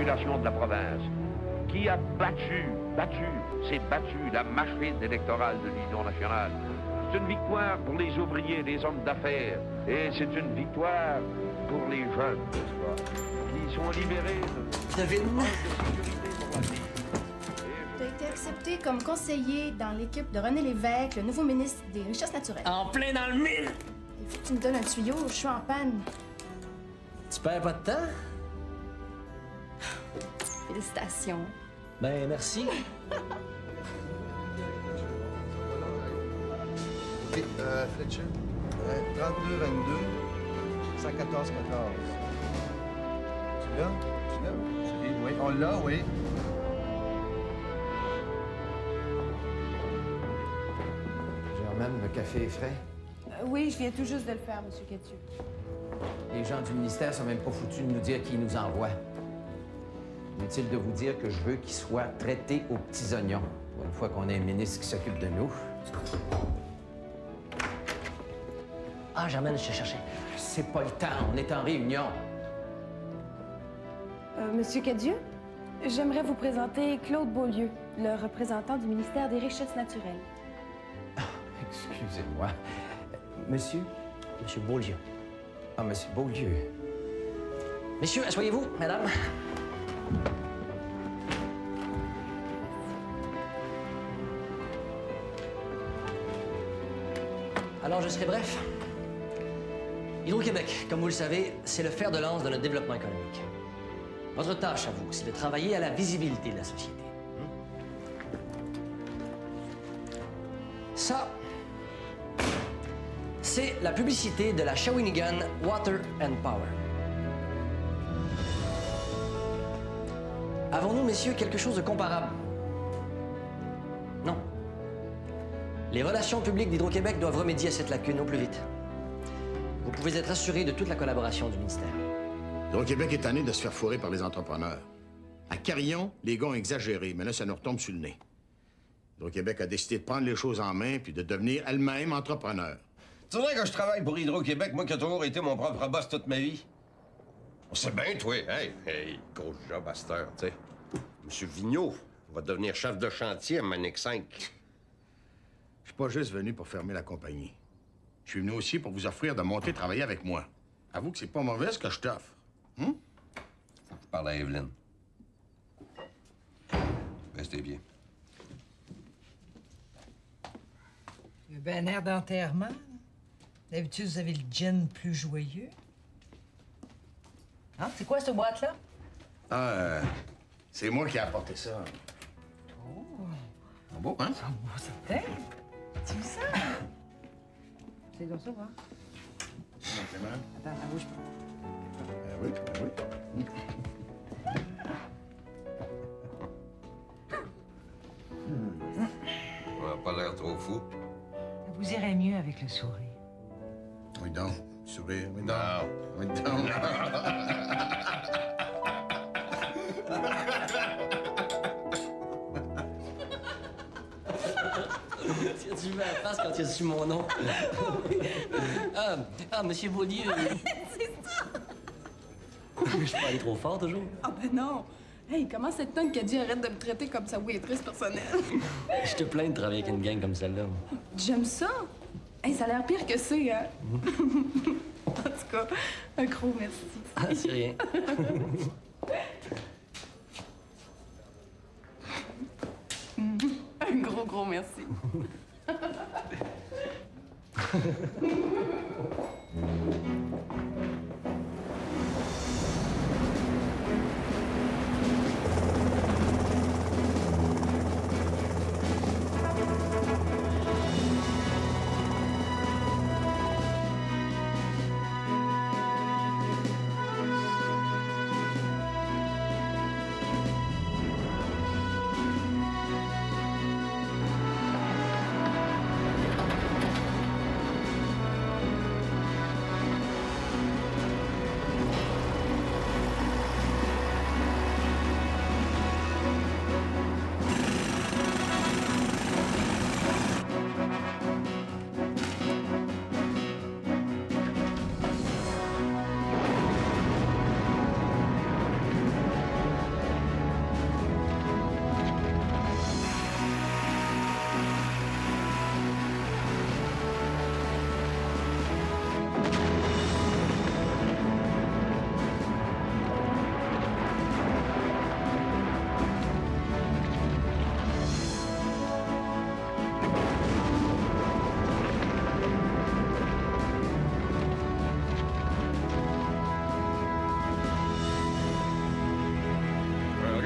population de la province, qui a s'est battu la machine électorale de l'Union nationale. C'est une victoire pour les ouvriers, les hommes d'affaires, et c'est une victoire pour les jeunes, n'est-ce pas, qui sont libérés de sécurité pour la vie. Tu as été accepté comme conseiller dans l'équipe de René Lévesque, le nouveau ministre des Richesses naturelles. En plein dans le mille! Il faut que tu me donnes un tuyau, je suis en panne. Tu perds pas de temps? Félicitations. Ben, merci. OK, Fletcher, 32-22, 114-14. Tu l'as? Oui, on l'a, oui. Germaine, le café est frais? Oui, je viens tout juste de le faire, M. Cadieux. Les gens du ministère sont même pas foutus de nous dire qui nous envoie. Inutile de vous dire que je veux qu'ils soient traités aux petits oignons, pour une fois qu'on a un ministre qui s'occupe de nous. Ah, Germaine, je te cherchais. C'est pas le temps, on est en réunion. Monsieur Cadieux, j'aimerais vous présenter Claude Beaulieu, le représentant du ministère des Richesses naturelles. Excusez-moi. Monsieur? Monsieur Beaulieu. Ah, Monsieur Beaulieu. Messieurs, asseyez-vous, madame. Alors, je serai bref. Hydro-Québec, comme vous le savez, c'est le fer de lance de notre développement économique. Votre tâche à vous, c'est de travailler à la visibilité de la société. Ça, c'est la publicité de la Shawinigan Water and Power. Avons-nous, messieurs, quelque chose de comparable? Non. Les relations publiques d'Hydro-Québec doivent remédier à cette lacune au plus vite. Vous pouvez être assuré de toute la collaboration du ministère. Hydro-Québec est tanné de se faire fourrer par les entrepreneurs. À Carillon, les gars ont exagéré, mais là, ça nous retombe sur le nez. Hydro-Québec a décidé de prendre les choses en main puis de devenir elle-même entrepreneur. Tu voudrais que je travaille pour Hydro-Québec, moi qui ai toujours été mon propre boss toute ma vie? On sait bien, toi. Hey, gros job à cette heure, tu sais. Monsieur Vigneault va devenir chef de chantier à Manic 5. Je suis pas juste venu pour fermer la compagnie. Je suis venu aussi pour vous offrir de monter travailler avec moi. Avoue que c'est pas mauvais ce que je t'offre. Hum? Faut que je parle à Evelyne. Restez bien. Il a bien air d'enterrement. D'habitude, vous avez le gin plus joyeux. Hein? C'est quoi, cette boîte-là? C'est moi qui ai apporté ça. Oh! C'est beau, hein? C'est beau, certain. Tu veux ça? C'est comme ça, va. Attends, bouge pas. Oui. On n'a pas l'air trop fou. Vous irez mieux avec le sourire. Oui donc, sourire, oui donc. Non. Oui donc. Tu veux la face quand tu as su mon nom. Monsieur Beaulieu. C'est ça! Je suis pas allé trop fort, toujours? Ah ben non! Hey, comment cette tonne Cadieux arrête de me traiter comme sa waitress personnelle? Je te plains de travailler avec une gang comme celle-là. J'aime ça! Hey, ça a l'air pire que c'est, hein? En tout cas, un gros merci. Ah, c'est rien. Un gros merci.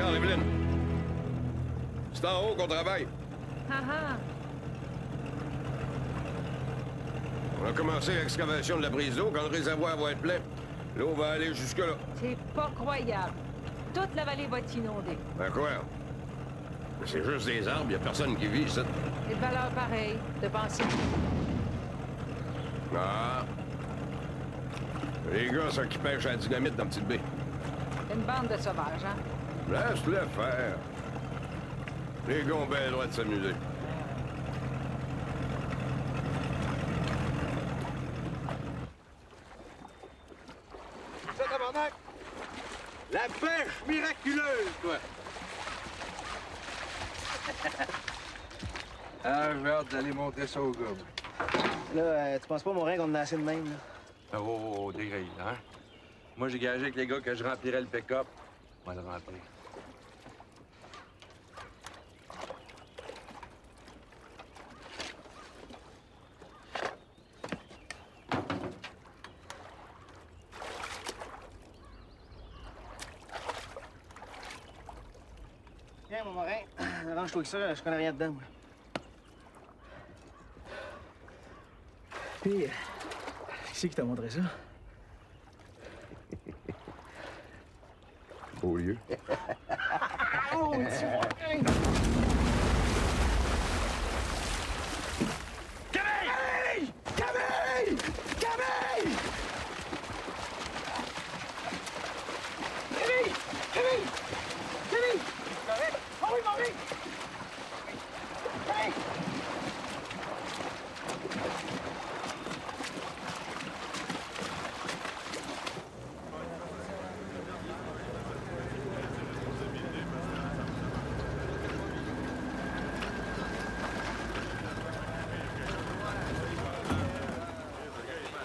Regarde, Evelyne. C'est en haut qu'on travaille. On a commencé l'excavation de la prise d'eau quand le réservoir va être plein. L'eau va aller jusque-là. C'est pas croyable. Toute la vallée va être inondée. Ben quoi? C'est juste des arbres, y a personne qui vit ici. C'est de valeur pareille, de penser. Ah. Les gars, ça qui pêchent à la dynamite dans Petite Baie. C'est une bande de sauvages, hein? Laisse-le faire. Les gars ont bien le droit de s'amuser. Ça, tabarnak! La pêche miraculeuse, toi! Ah, j'ai hâte d'aller montrer ça au gars. Là, tu penses pas, mon règne, on en a assez de même, là? Oh, des grilles, hein? Moi, j'ai gagé avec les gars que je remplirais le pick-up. On va le remplir. Tiens, mon marin, arrange-toi avec ça, je connais rien dedans, moi. Puis, qui c'est qui t'a montré ça? Beaulieu. Oh, Dieu! Camille! Camille! Camille! Camille! Camille! Camille! Oh oui, Marie! Camille!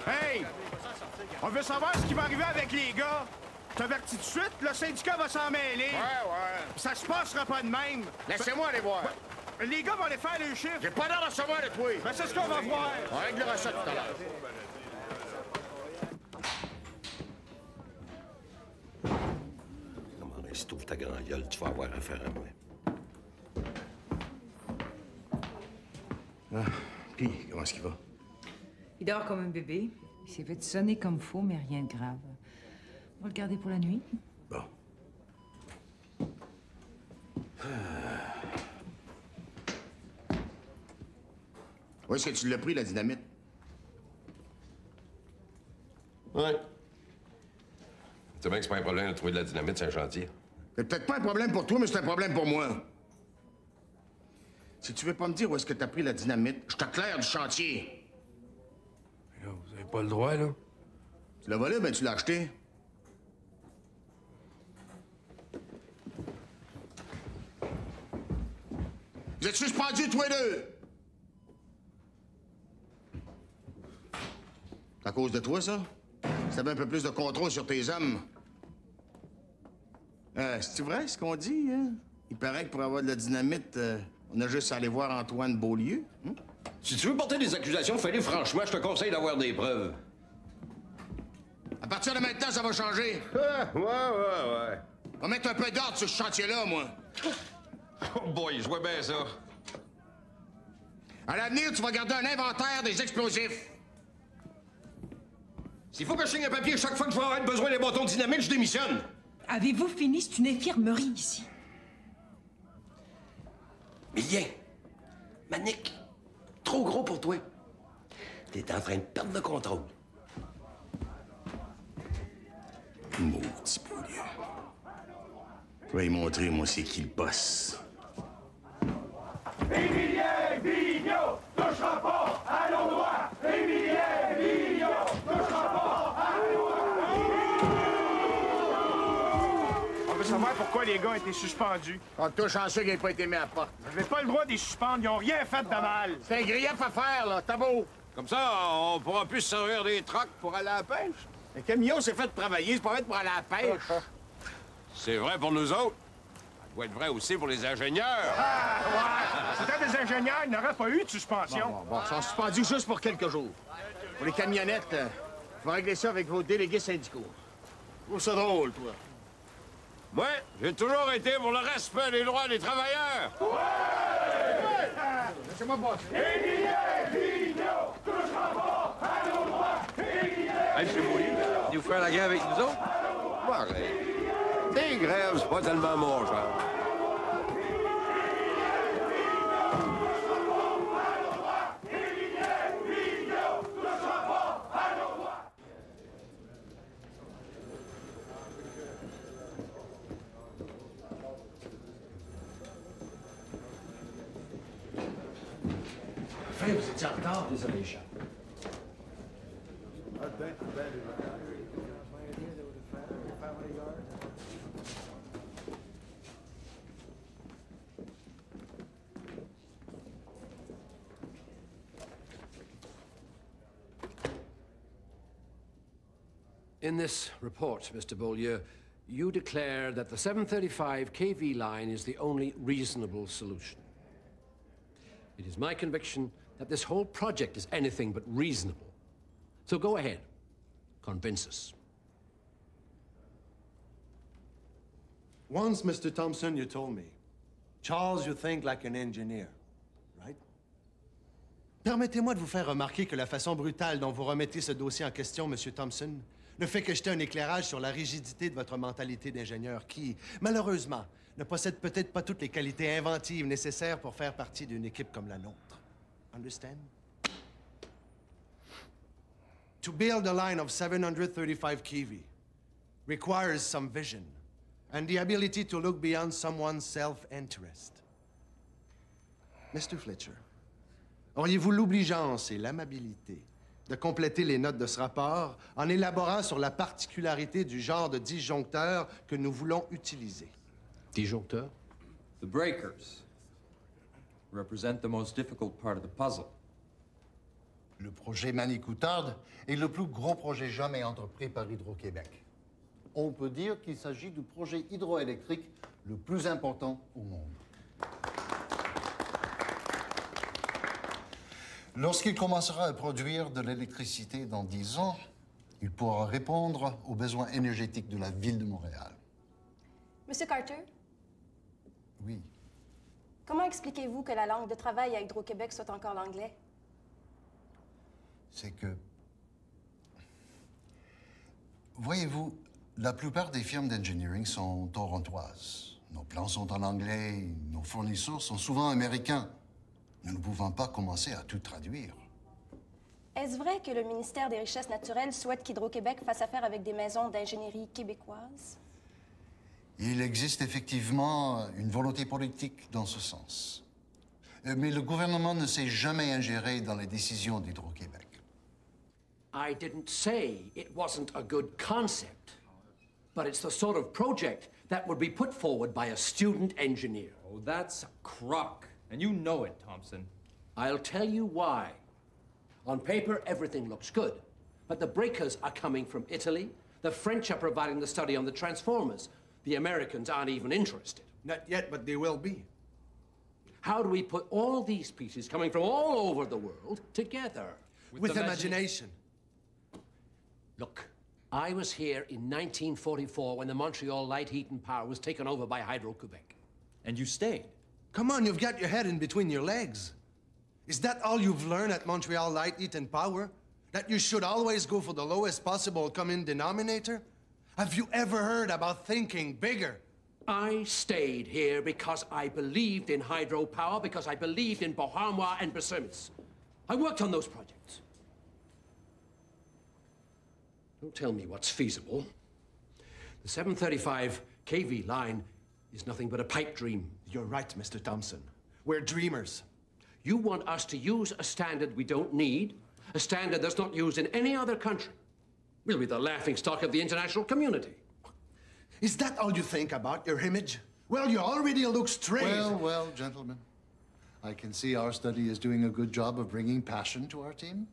Hey! On veut savoir ce qui va arriver avec les gars. T'avertis tout de suite, le syndicat va s'en mêler. Ouais. Ça se passera pas de même. Laissez-moi aller voir. Les gars vont aller faire le chiffre. J'ai pas l'air de recevoir de toi. Ben, c'est ce qu'on va voir. On réglera ça tout à l'heure. Comment si t'ouvres ta grande gueule, tu vas avoir affaire à moi. Ah, puis, comment est-ce qu'il va? Il dort comme un bébé. Il s'est fait sonner comme faux, mais rien de grave. On va le garder pour la nuit. Bon. Où est-ce que tu l'as pris, la dynamite? Ouais. Tu sais bien que c'est pas un problème de trouver de la dynamite sur un chantier. C'est peut-être pas un problème pour toi, mais c'est un problème pour moi. Si tu veux pas me dire où est-ce que t'as pris la dynamite, je t'éclaire du chantier. Là, vous avez pas le droit, là? Tu l'as volé, ben tu l'as acheté. Vous êtes suspendus, tous les deux! C'est à cause de toi, ça? Si t'avais un peu plus de contrôle sur tes hommes. C'est-tu vrai, ce qu'on dit, hein? Il paraît que pour avoir de la dynamite, on a juste à aller voir Antoine Beaulieu. Hein? Si tu veux porter des accusations, fallait franchement, je te conseille d'avoir des preuves. À partir de maintenant, ça va changer. Ouais. On va mettre un peu d'ordre sur ce chantier-là, moi. Oh boy, je vois bien ça. À l'avenir, tu vas garder un inventaire des explosifs. S'il faut que je signe un papier chaque fois que je vais avoir besoin des bâtons de dynamite, je démissionne. Avez-vous fini? C'est une infirmerie ici. Bien. Manique, trop gros pour toi. T'es en train de perdre le contrôle. Maudit Beaulieu. Je vais lui montrer, moi, c'est qui le boss. Émilien Vigneault touchera pas à l'eau droit! Émilien Vigneault touchera pas à l'eau droit! On veut savoir pourquoi les gars ont été suspendus. On te touche chanceux qu'ils n'aient pas été mis à porte. Vous n'avez pas le droit de les suspendre. Ils n'ont rien fait de mal. C'est un grief à faire, là. T'as beau. Comme ça, on pourra plus se servir des trocs pour aller à la pêche. Le camion s'est fait travailler, c'est pas fait pour aller à la pêche. C'est vrai pour nous autres. Ça doit être vrai aussi pour les ingénieurs. C'était des ingénieurs, il n'aurait pas eu de suspension. Bon, ils sont suspendus juste pour quelques jours. Pour les camionnettes, faut régler ça avec vos délégués syndicaux. Je trouve ça drôle, toi. Moi, j'ai toujours été pour le respect des droits des travailleurs. Laissez-moi passer. Les billets, Vigneault, touchera pas à nos droits. Hey, M. Beaulieu, vous faire la guerre avec nous autres? Bon, arrête. Des grèves, c'est pas tellement mon genre. Enfin, vous étiez en retard. Désolé, Charles. In this report, Mr. Beaulieu, you declare that the 735 kV line is the only reasonable solution. It is my conviction that this whole project is anything but reasonable. So go ahead. Convince us. Once, Mr. Thompson, you told me, Charles, you think like an engineer, right? Permettez-moi de vous faire remarquer que la façon brutale dont vous remettez ce dossier en question, Monsieur Thompson, ne fait que jeter un éclairage sur la rigidité de votre mentalité d'ingénieur qui, malheureusement, ne possède peut-être pas toutes les qualités inventives nécessaires pour faire partie d'une équipe comme la nôtre. Understand? To build a line of 735 kV requires some vision and the ability to look beyond someone's self-interest. Mr. Fletcher, auriez-vous l'obligeance et l'amabilité de compléter les notes de ce rapport en élaborant sur la particularité du genre de disjoncteur que nous voulons utiliser? Disjoncteur? The breakers represent the most difficult part of the puzzle. Le projet Manicoutarde est le plus gros projet jamais entrepris par Hydro-Québec. On peut dire qu'il s'agit du projet hydroélectrique le plus important au monde. Lorsqu'il commencera à produire de l'électricité dans 10 ans, il pourra répondre aux besoins énergétiques de la ville de Montréal. Monsieur Carter? Oui. Comment expliquez-vous que la langue de travail à Hydro-Québec soit encore l'anglais? C'est que... Voyez-vous, la plupart des firmes d'engineering sont torontoises. Nos plans sont en anglais, nos fournisseurs sont souvent américains. Nous ne pouvons pas commencer à tout traduire. Est-ce vrai que le ministère des Richesses naturelles souhaite qu'Hydro-Québec fasse affaire avec des maisons d'ingénierie québécoises? Il existe effectivement une volonté politique dans ce sens. Mais le gouvernement ne s'est jamais ingéré dans les décisions d'Hydro-Québec. I didn't say it wasn't a good concept, but it's the sort of project that would be put forward by a student engineer. Oh, that's a crock. And you know it, Thompson. I'll tell you why. On paper, everything looks good. But the breakers are coming from Italy. The French are providing the study on the transformers. The Americans aren't even interested. Not yet, but they will be. How do we put all these pieces coming from all over the world together? With imagination. Look, I was here in 1944 when the Montreal Light, Heat and Power was taken over by Hydro-Québec. And you stayed. Come on, you've got your head in between your legs. Is that all you've learned at Montreal Light, Heat and Power? That you should always go for the lowest possible common denominator? Have you ever heard about thinking bigger? I stayed here because I believed in hydropower, because I believed in Boharmois and Bersemis. I worked on those projects. Don't tell me what's feasible. The 735 kV line is nothing but a pipe dream. You're right, Mr. Thompson. We're dreamers. You want us to use a standard we don't need, a standard that's not used in any other country. We'll be the laughingstock of the international community. Is that all you think about, your image? Well, you already look straight. Well, gentlemen. I can see our study is doing a good job of bringing passion to our team.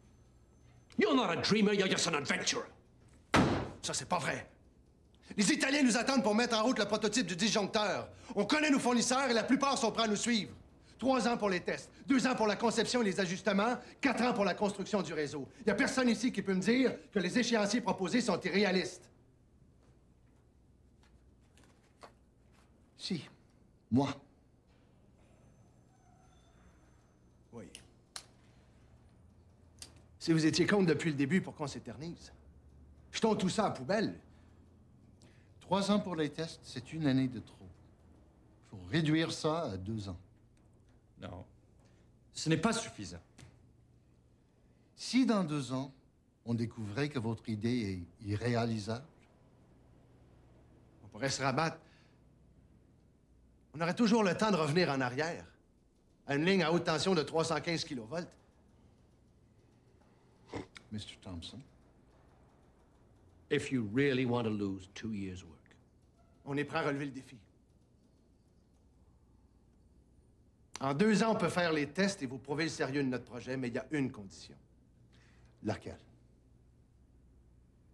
You're not a dreamer, you're just an adventurer. Ça, c'est pas vrai. Les Italiens nous attendent pour mettre en route le prototype du disjoncteur. On connaît nos fournisseurs et la plupart sont prêts à nous suivre. 3 ans pour les tests, 2 ans pour la conception et les ajustements, 4 ans pour la construction du réseau. Il n'y a personne ici qui peut me dire que les échéanciers proposés sont irréalistes. Si. Moi. Oui. Si vous étiez contre depuis le début, pourquoi on s'éternise? Jetons tout ça à la poubelle. 3 ans pour les tests, c'est une année de trop. Il faut réduire ça à 2 ans. Non. Ce n'est pas suffisant. Si dans 2 ans, on découvrait que votre idée est irréalisable, on pourrait se rabattre. On aurait toujours le temps de revenir en arrière. À une ligne à haute tension de 315 kV. Mr. Thompson. If you really want to lose 2 years' work. On est prêt à relever le défi. En 2 ans, on peut faire les tests et vous prouver le sérieux de notre projet, mais il y a une condition. Laquelle?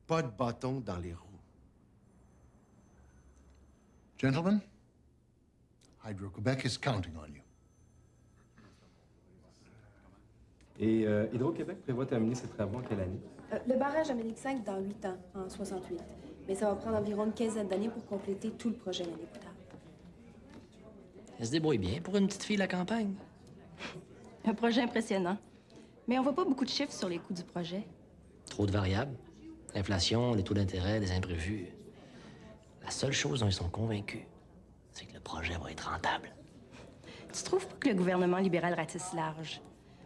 Pas de bâton dans les roues. Gentlemen, Hydro-Québec is counting on you. Et Hydro-Québec prévoit terminer ses travaux en quelle année? Le barrage Amérique 5 dans 8 ans, en 68. Mais ça va prendre environ une quinzaine d'années pour compléter tout le projet l'année plus tard. Elle se débrouille bien pour une petite fille de la campagne. Un projet impressionnant. Mais on voit pas beaucoup de chiffres sur les coûts du projet. Trop de variables. L'inflation, les taux d'intérêt, des imprévus. La seule chose dont ils sont convaincus, c'est que le projet va être rentable. Tu trouves pas que le gouvernement libéral ratisse large?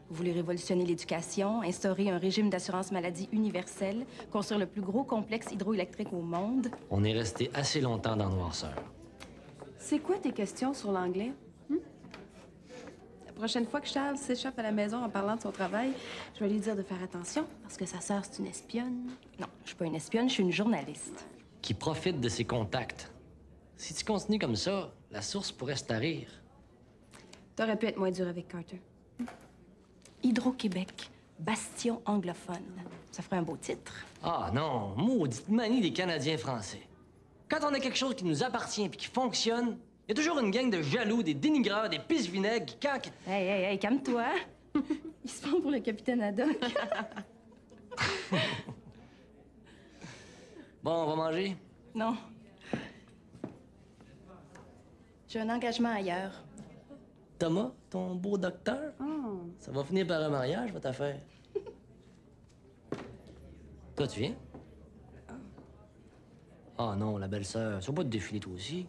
Vous voulez révolutionner l'éducation, instaurer un régime d'assurance maladie universel, construire le plus gros complexe hydroélectrique au monde. On est resté assez longtemps dans la noirceur. C'est quoi tes questions sur l'anglais? La prochaine fois que Charles s'échappe à la maison en parlant de son travail, je vais lui dire de faire attention, parce que sa sœur, c'est une espionne. Non, je suis pas une espionne, je suis une journaliste. Qui profite de ses contacts. Si tu continues comme ça, la source pourrait se tarir. T'aurais pu être moins dur avec Carter. Hydro-Québec, bastion anglophone. Ça ferait un beau titre. Ah non, maudite manie des Canadiens français. Quand on a quelque chose qui nous appartient et qui fonctionne, il y a toujours une gang de jaloux, des dénigreurs, des pisse-vinaigres qui caquent. Hey, calme-toi. Il se prend pour le capitaine Haddock. Bon, on va manger? Non. J'ai un engagement ailleurs. Thomas, ton beau docteur? Ça va finir par un mariage, votre affaire. Toi, tu viens? Ah non, la belle-sœur, tu vas pas te défiler toi aussi?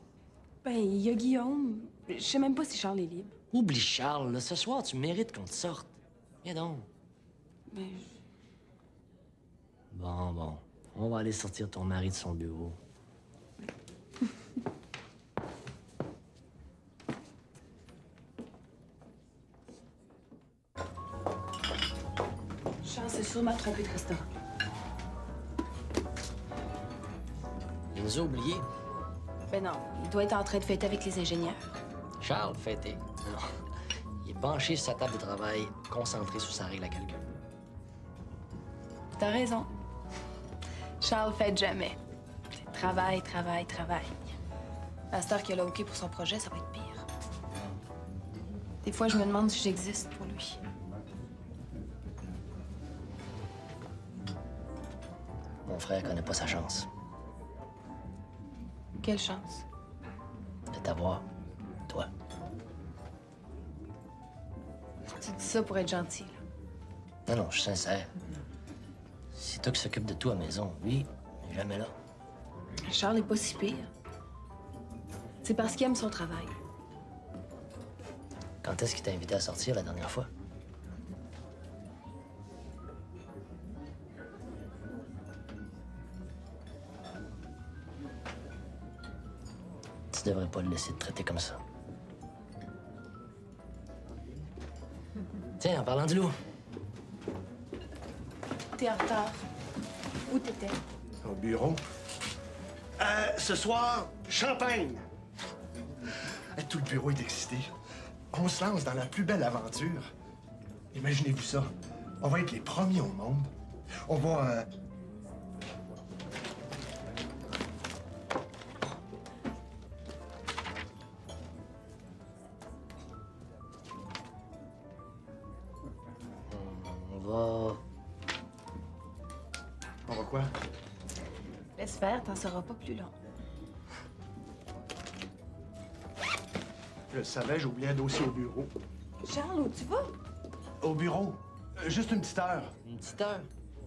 Ben, il y a Guillaume. Je sais même pas si Charles est libre. Oublie Charles, là. Ce soir, tu mérites qu'on te sorte. Viens donc. Ben, Bon. On va aller sortir ton mari de son bureau. Charles, c'est sûr, m'a trompé de restaurant. Il nous a oubliés. Ben non, il doit être en train de fêter avec les ingénieurs. Charles, fêté. Non. Il est penché sur sa table de travail, concentré sur sa règle à calcul. T'as raison. Charles fête jamais. C'est travail. À cette heure qu'il a le OK pour son projet, ça va être pire. Des fois, je me demande si j'existe pour lui. Mon frère connaît pas sa chance Quelle chance. de t'avoir, toi. Tu dis ça pour être gentil, là. Non, je suis sincère. C'est toi qui s'occupe de tout à la maison. Lui, il est jamais là. Charles est pas si pire. C'est parce qu'il aime son travail. Quand est-ce qu'il t'a invité à sortir la dernière fois? Tu devrais pas le laisser te traiter comme ça. Tiens, en parlant du loup. T'es en retard. Où t'étais? Au bureau. Ce soir, champagne! Tout le bureau est excité. On se lance dans la plus belle aventure. Imaginez-vous ça. On va être les premiers au monde. On va... On va quoi? Laisse faire, t'en seras pas plus long. Je le savais, j'ai oublié un dossier au bureau. Charles, où tu vas? Au bureau. Juste une petite heure. Une petite heure?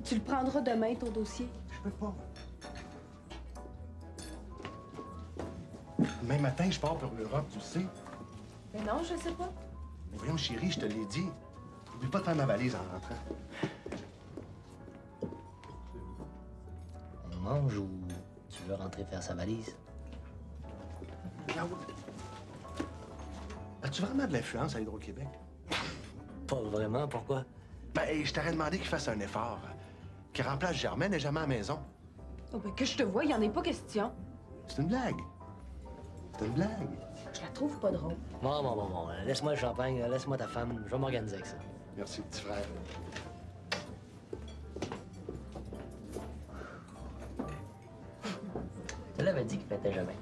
Tu le prendras demain, ton dossier. Je peux pas. Demain matin, je pars pour l'Europe, tu le sais. Mais non, je sais pas. Mais voyons, chérie, je te l'ai dit. N'oublie pas de faire ma valise en rentrant. On mange ou tu veux rentrer faire sa valise? Claude, as-tu vraiment de l'influence à Hydro-Québec? Pas vraiment, pourquoi? Ben, je t'aurais demandé qu'il fasse un effort. Qu'il remplace Germaine et jamais à la maison. Oh, ben, que je te vois, il y en est pas question. C'est une blague. C'est une blague. Je la trouve pas drôle. Bon. Laisse-moi le champagne, laisse-moi ta femme. Je vais m'organiser avec ça. Merci, petit frère. Tu l'avais dit qu'il pétait jamais.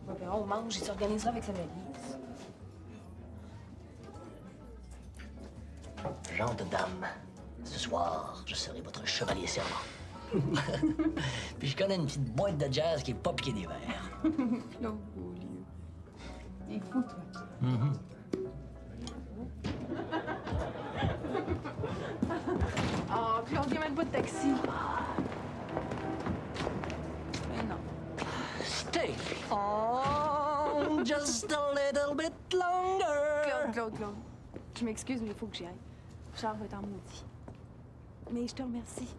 Ouais, ben, on mange, il s'organisera avec sa valise. Gente de dame, ce soir, je serai votre chevalier servant. Puis je connais une petite boîte de jazz qui est pas piquée des verres. Claude Beaulieu. T'es fou, toi. Oh, Claude, viens même pas de taxi. Mais non. Stay on just a little bit longer. Claude. Je m'excuse, mais il faut que j'y aille. Charles va être en maudit. Mais je te remercie.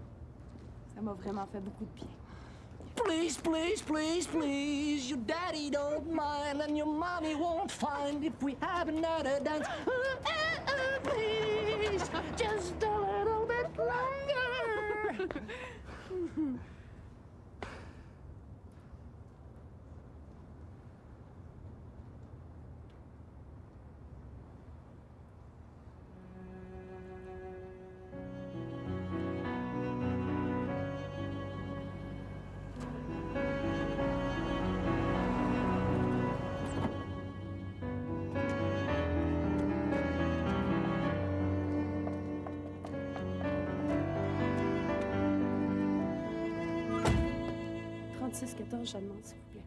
Ça m'a vraiment fait beaucoup de bien. Please, your daddy don't mind and your mommy won't find if we have another dance. Please, just a little bit longer. je te demande, s'il vous plaît.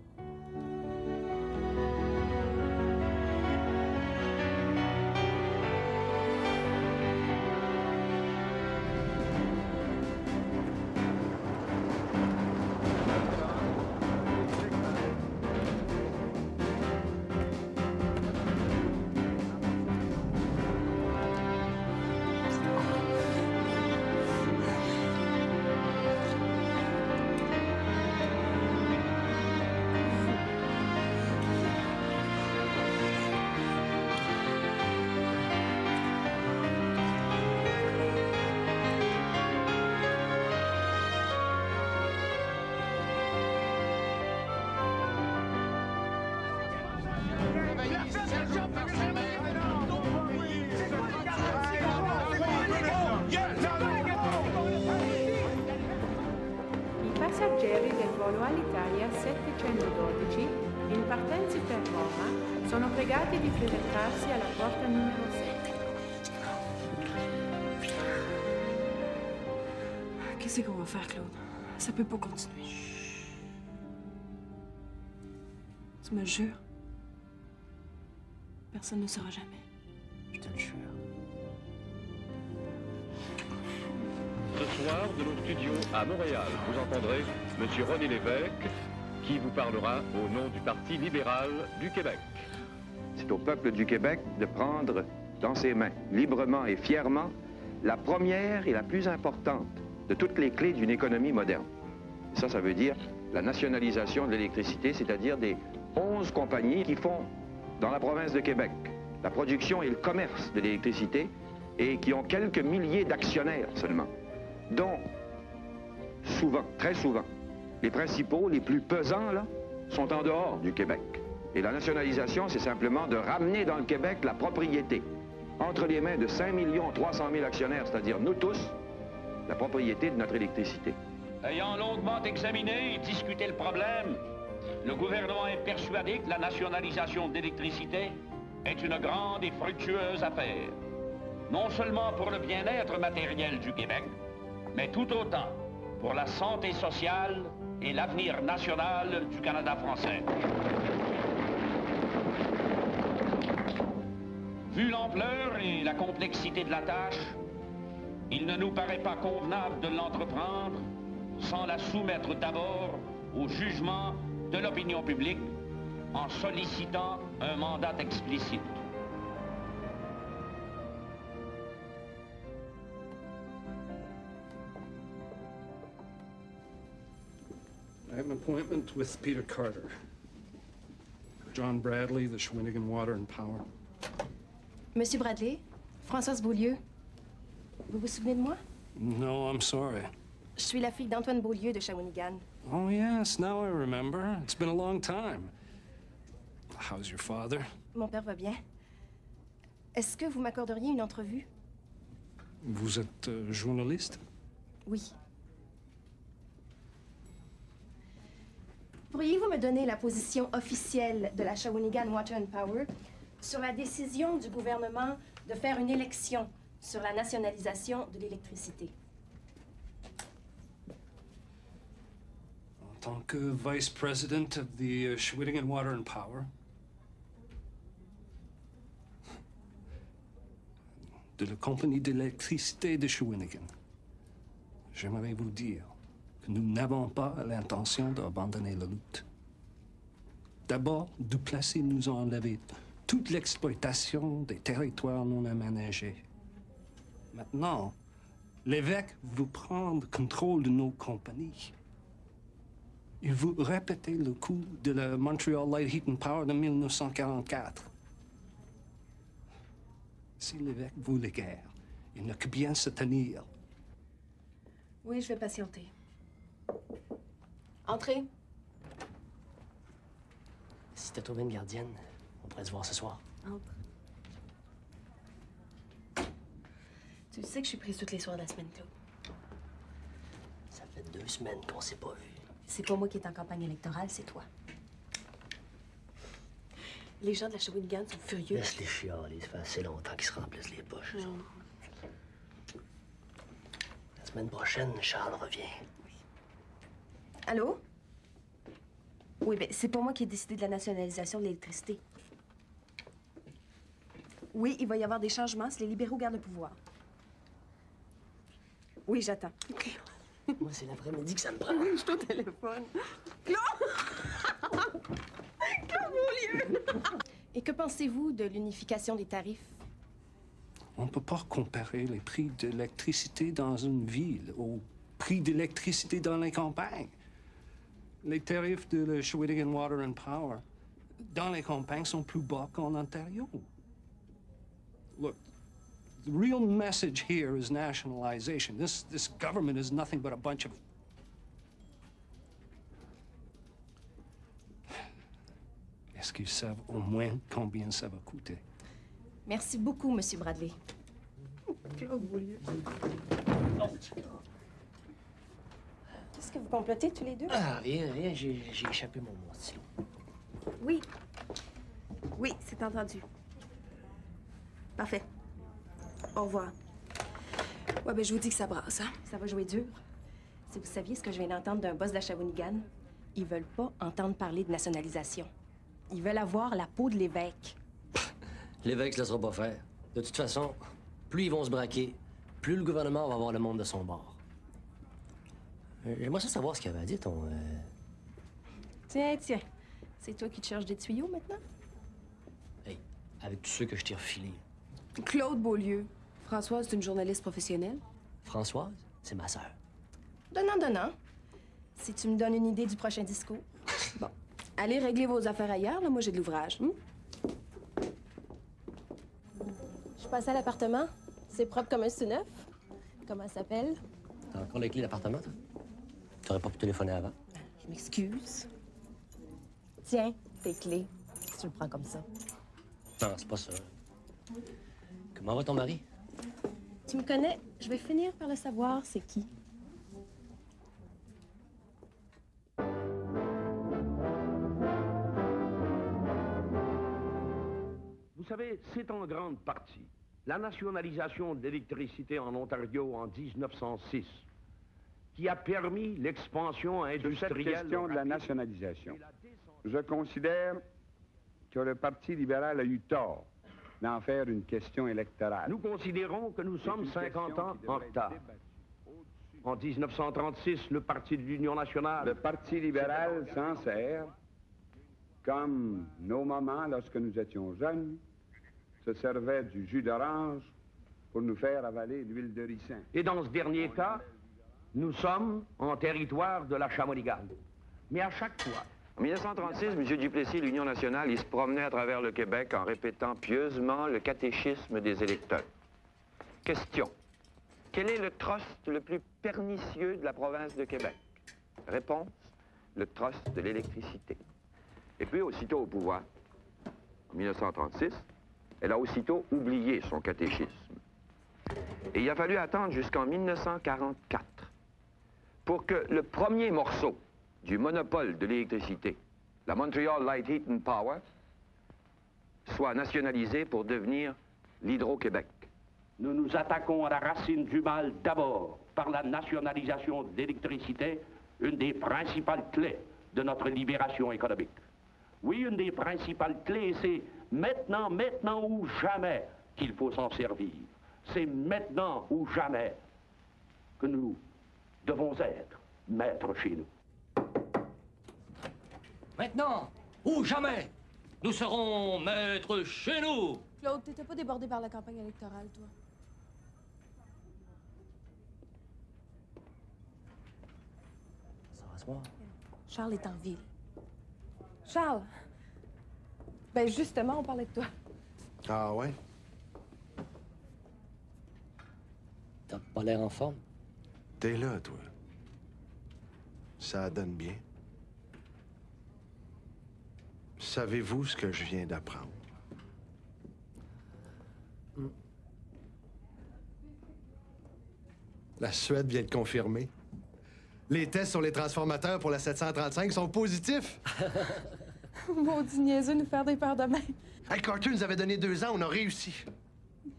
I passeggeri del volo Alitalia 712 in partenza per Roma sono pregati di presentarsi alla porta numero 7. Qu'est-ce qu'on va faire, Claude? Ça peut pas continuer. Tu me le jures? Personne ne saura jamais. Je te le jure. Ce soir, de nos studios à Montréal, vous entendrez M. René Lévesque, qui vous parlera au nom du Parti libéral du Québec. C'est au peuple du Québec de prendre dans ses mains, librement et fièrement, la première et la plus importante de toutes les clés d'une économie moderne. Et ça veut dire la nationalisation de l'électricité, c'est-à-dire des 11 compagnies qui font, dans la province de Québec, la production et le commerce de l'électricité et qui ont quelques milliers d'actionnaires seulement, dont souvent, très souvent, les principaux, les plus pesants, là, sont en dehors du Québec. Et la nationalisation, c'est simplement de ramener dans le Québec la propriété, entre les mains de 5 300 000 actionnaires, c'est-à-dire nous tous, la propriété de notre électricité. Ayant longuement examiné et discuté le problème, le gouvernement est persuadé que la nationalisation de l'électricité est une grande et fructueuse affaire. Non seulement pour le bien-être matériel du Québec, mais tout autant pour la santé sociale et l'avenir national du Canada français. Vu l'ampleur et la complexité de la tâche, il ne nous paraît pas convenable de l'entreprendre sans la soumettre d'abord au jugement de l'opinion publique en sollicitant un mandat explicite. I have an appointment with Peter Carter. John Bradley, the Shawinigan Water and Power. Monsieur Bradley, Françoise Beaulieu. Vous vous souvenez de moi? No, I'm sorry. Je suis la fille d'Antoine Beaulieu de Shawinigan. Oh, yes, now I remember. It's been a long time. How's your father? Mon père va bien. Est-ce que vous m'accorderiez une entrevue? Vous êtes journaliste? Oui. Pourriez-vous me donner la position officielle de la Shawinigan Water and Power sur la décision du gouvernement de faire une élection sur la nationalisation de l'électricité? En tant que Vice President of the Shawinigan Water and Power, de la compagnie d'électricité de Shawinigan, j'aimerais vous dire que nous n'avons pas l'intention d'abandonner la lutte. D'abord, Duplessis nous a enlevé toute l'exploitation des territoires non aménagés. Maintenant, l'évêque veut prendre contrôle de nos compagnies. Il veut répéter le coup de la Montreal Light Heat and Power de 1944. Si l'évêque veut la guerre, il n'a que bien se tenir. Oui, je vais patienter. Entrez. Si t'as trouvé une gardienne, on pourrait se voir ce soir. Entre. Tu sais que je suis prise toutes les soirs de la semaine, Claude. Ça fait 2 semaines qu'on s'est pas vus. C'est pas moi qui est en campagne électorale, c'est toi. Les gens de la Shawinigan sont furieux. Laisse-les chialer, ça fait assez longtemps qu'ils se remplissent les poches. eux autres. La semaine prochaine, Charles revient. Allô? Oui, bien, c'est pas moi qui ai décidé de la nationalisation de l'électricité. Oui, il va y avoir des changements si les libéraux gardent le pouvoir. Oui, j'attends. Moi, c'est l'après-midi que ça me prend. Oui, je suis au téléphone. Claude! Claude Beaulieu! Et que pensez-vous de l'unification des tarifs? On ne peut pas comparer les prix d'électricité dans une ville aux prix d'électricité dans les campagnes. Les tarifs de la Shawinigan Water and Power dans les campagnes sont plus bas qu'en Ontario. Look, the real message here is nationalization. This government is nothing but a bunch of... Est-ce qu'ils savent au moins combien ça va coûter? Merci beaucoup, Monsieur Bradley. Claude Beaulieu. Qu'est-ce que vous complotez tous les deux? Ah, rien, j'ai échappé mon stylo. Oui. Oui, c'est entendu. Parfait. Au revoir. Ouais, ben je vous dis que ça brasse, hein? Ça va jouer dur. Si vous saviez ce que je viens d'entendre d'un boss de la Shawinigan, ils veulent pas entendre parler de nationalisation. Ils veulent avoir la peau de l'évêque. L'évêque se laissera pas faire. De toute façon, plus ils vont se braquer, plus le gouvernement va avoir le monde de son bord. J'aimerais ça savoir ce qu'il avait à dire, ton... Tiens. C'est toi qui te cherches des tuyaux, maintenant? Hey, avec tous ceux que je t'ai refilés. Claude Beaulieu. Françoise, c'est une journaliste professionnelle. Françoise, c'est ma sœur. Donnant. Si tu me donnes une idée du prochain discours. Bon. Allez régler vos affaires ailleurs, là. Moi, j'ai de l'ouvrage. Je passe à l'appartement. C'est propre comme un sous-neuf. Comment ça s'appelle? T'as encore les clés d'appartement, toi? T'aurais pas pu téléphoner avant? Je m'excuse. Tiens, tes clés. Si tu le prends comme ça. Non, c'est pas ça. Comment va ton mari? Tu me connais, je vais finir par le savoir, c'est qui. Vous savez, c'est en grande partie la nationalisation de l'électricité en Ontario en 1906 qui a permis l'expansion industrielle... Sur cette question de la nationalisation, je considère que le Parti libéral a eu tort d'en faire une question électorale. Nous considérons que nous sommes 50 ans en retard. En 1936, le Parti de l'Union nationale... Le Parti libéral s'en sert, comme nos mamans, lorsque nous étions jeunes, se servaient du jus d'orange pour nous faire avaler l'huile de ricin. Et dans ce dernier cas, nous sommes en territoire de la Shawinigan. Mais à chaque fois... En 1936, M. Duplessis et l'Union nationale, ils se promenaient à travers le Québec en répétant pieusement le catéchisme des électeurs. Question. Quel est le trust le plus pernicieux de la province de Québec? Réponse. Le trust de l'électricité. Et puis, aussitôt au pouvoir, en 1936, elle a aussitôt oublié son catéchisme. Et il a fallu attendre jusqu'en 1944 pour que le premier morceau du monopole de l'électricité, la Montreal Light Heat and Power, soit nationalisé pour devenir l'Hydro-Québec. Nous nous attaquons à la racine du mal d'abord par la nationalisation de l'électricité, une des principales clés de notre libération économique. Oui, une des principales clés, c'est maintenant ou jamais qu'il faut s'en servir. C'est maintenant ou jamais que nous devons être maîtres chez nous. Maintenant ou jamais, nous serons maîtres chez nous. Claude, t'étais pas débordé par la campagne électorale, toi? Ça va se voir. Charles est en ville. Charles! Ben justement, on parlait de toi. Ah ouais? T'as pas l'air en forme. T'es là, toi. Ça donne bien. Savez-vous ce que je viens d'apprendre? La Suède vient de confirmer. Les tests sur les transformateurs pour la 735 sont positifs. Maudit niaiseux nous faire des peurs de même. Hey, Carter nous avait donné 2 ans, on a réussi.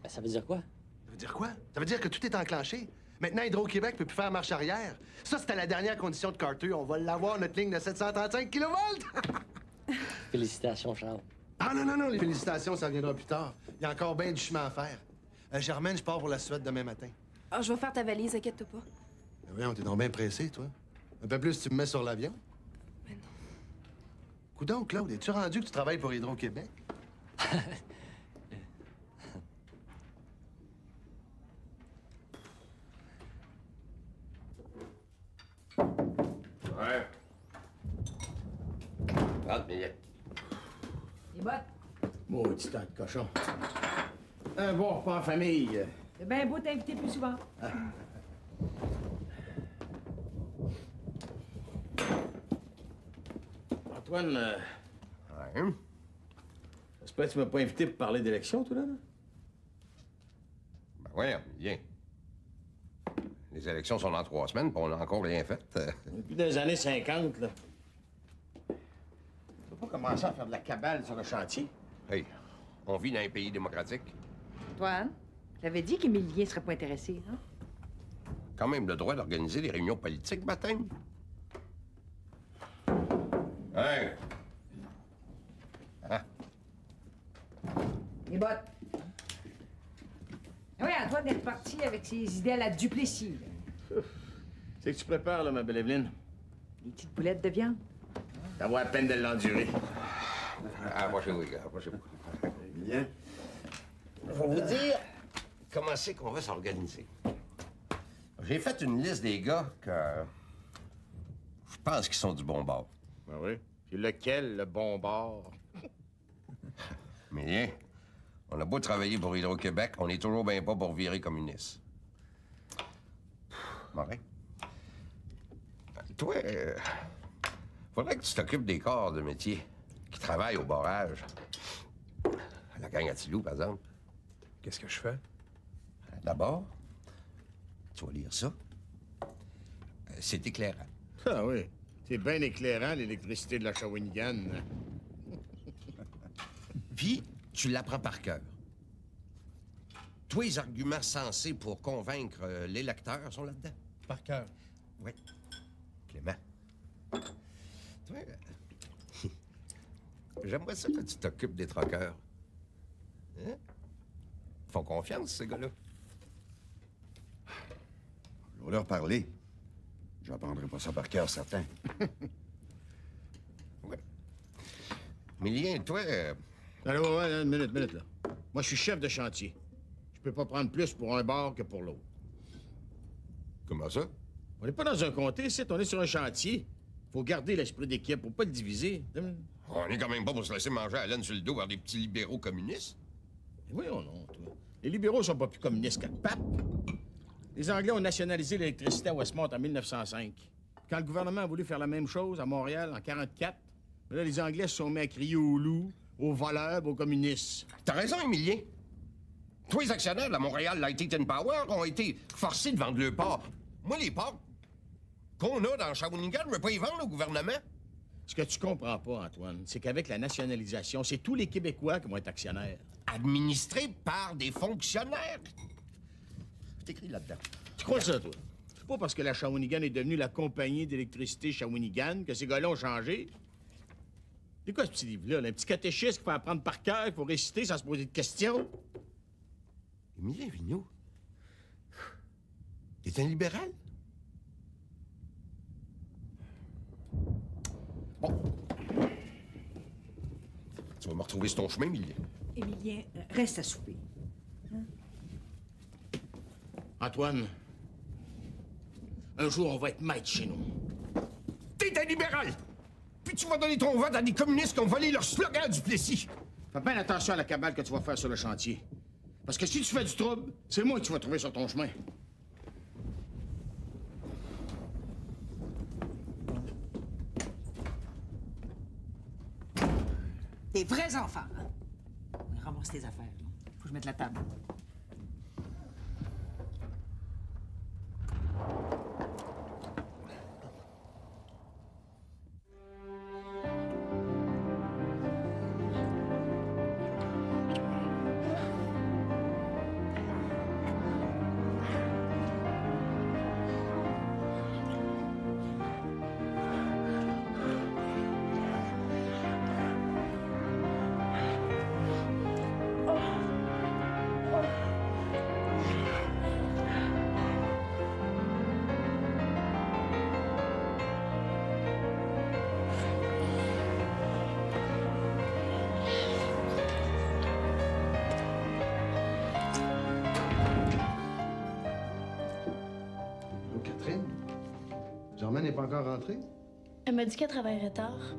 Ben, ça veut dire quoi? Ça veut dire quoi? Ça veut dire que tout est enclenché. Maintenant, Hydro-Québec peut plus faire marche arrière. Ça, c'était la dernière condition de Carter. On va l'avoir, notre ligne de 735 kV. Félicitations, Charles. Ah non, les félicitations, ça viendra plus tard. Il y a encore bien du chemin à faire. Germaine, je pars pour la Suède demain matin. Ah, je vais faire ta valise, inquiète-toi pas. Oui, on t'est donc bien pressé, toi. Un peu plus, tu me mets sur l'avion. Mais non. Coudonc, Claude, es-tu rendu que tu travailles pour Hydro-Québec? Ouais. 30 minutes. Les bottes. Maudit tas de cochon. Un bon repas en famille. C'est bien beau t'inviter plus souvent. Antoine, ouais. J'espère que tu m'as pas invité pour parler d'élection, toi, là? Ben voyons, viens. Les élections sont dans 3 semaines, puis on n'a encore rien fait. Depuis les années 50, là. Tu vas pas commencer à faire de la cabale sur le chantier? Hey, on vit dans un pays démocratique. Antoine, j'avais dit qu'Émilien serait pas intéressé, hein? Quand même le droit d'organiser des réunions politiques, baptême. Hey! Ah. Les bottes. Oui, Antoine est parti avec ses idées à la Duplessis. C'est que tu prépares, là, ma belle Evelyne? Les petites boulettes de viande. Ça vaut la peine de l'endurer. Approchez-vous, les gars, approchez-vous. Bien. Je vais vous dire comment c'est qu'on va s'organiser. J'ai fait une liste des gars que je pense qu'ils sont du bon bord. Ben oui. Puis lequel, le bon bord? Mais rien. On a beau travailler pour Hydro-Québec, on est toujours bien pas pour virer communiste. Morin? Toi, faudrait que tu t'occupes des corps de métier qui travaillent au barrage. La gang à Tilou, par exemple. Qu'est-ce que je fais? D'abord, tu vas lire ça. C'est éclairant. Ah oui. C'est bien éclairant, l'électricité de la Shawinigan. Puis, tu l'apprends par cœur. Tous les arguments sensés pour convaincre l'électeur sont là-dedans. Par cœur? Oui. Clément. Toi, j'aimerais ça que tu t'occupes des troqueurs. Hein? Ils font confiance, ces gars-là. Je vais leur parler. Je n'apprendrai pas ça par cœur, certain. Ouais. Millien, toi... Allô, ouais, une minute, là. Moi, je suis chef de chantier. Je peux pas prendre plus pour un bar que pour l'autre. Comment ça? On n'est pas dans un comté, ici. On est sur un chantier. Faut garder l'esprit d'équipe, faut pas le diviser. On est quand même pas pour se laisser manger à la laine sur le dos par des petits libéraux communistes. Oui, oh non, toi. Les libéraux sont pas plus communistes que le pape. Les Anglais ont nationalisé l'électricité à Westmont en 1905. Quand le gouvernement a voulu faire la même chose à Montréal en 1944, là, les Anglais se sont mis à crier aux loups, aux voleurs, aux communistes. T'as raison, Émilien. Tous les actionnaires de la Montréal Lighting and Power ont été forcés de vendre leurs parts. Moi, les parts qu'on a dans Shawinigan, je veux pas y vendre au gouvernement. Ce que tu comprends pas, Antoine, c'est qu'avec la nationalisation, c'est tous les Québécois qui vont être actionnaires. Administrés par des fonctionnaires. C'est écrit là-dedans. Tu crois ça, toi? C'est pas parce que la Shawinigan est devenue la compagnie d'électricité Shawinigan que ces gars-là ont changé. C'est quoi ce petit livre-là? Un petit catéchisme qu'il faut apprendre par cœur, il faut réciter sans se poser de questions? Émilien Vigneault, t'es un libéral? Bon. Tu vas me retrouver sur ton chemin, Émilien. Émilien, reste à souper. Hein? Antoine, un jour, on va être maître chez nous. T'es un libéral! Puis tu vas donner ton vote à des communistes qui ont volé leur slogan du Plessis. Fais bien attention à la cabale que tu vas faire sur le chantier. Parce que si tu fais du trouble, c'est moi que tu vas trouver sur ton chemin. Des vrais enfants, hein? On ramasse tes affaires, là. Faut que je mette la table. Germaine n'est pas encore rentrée? Elle m'a dit qu'elle travaillerait tard.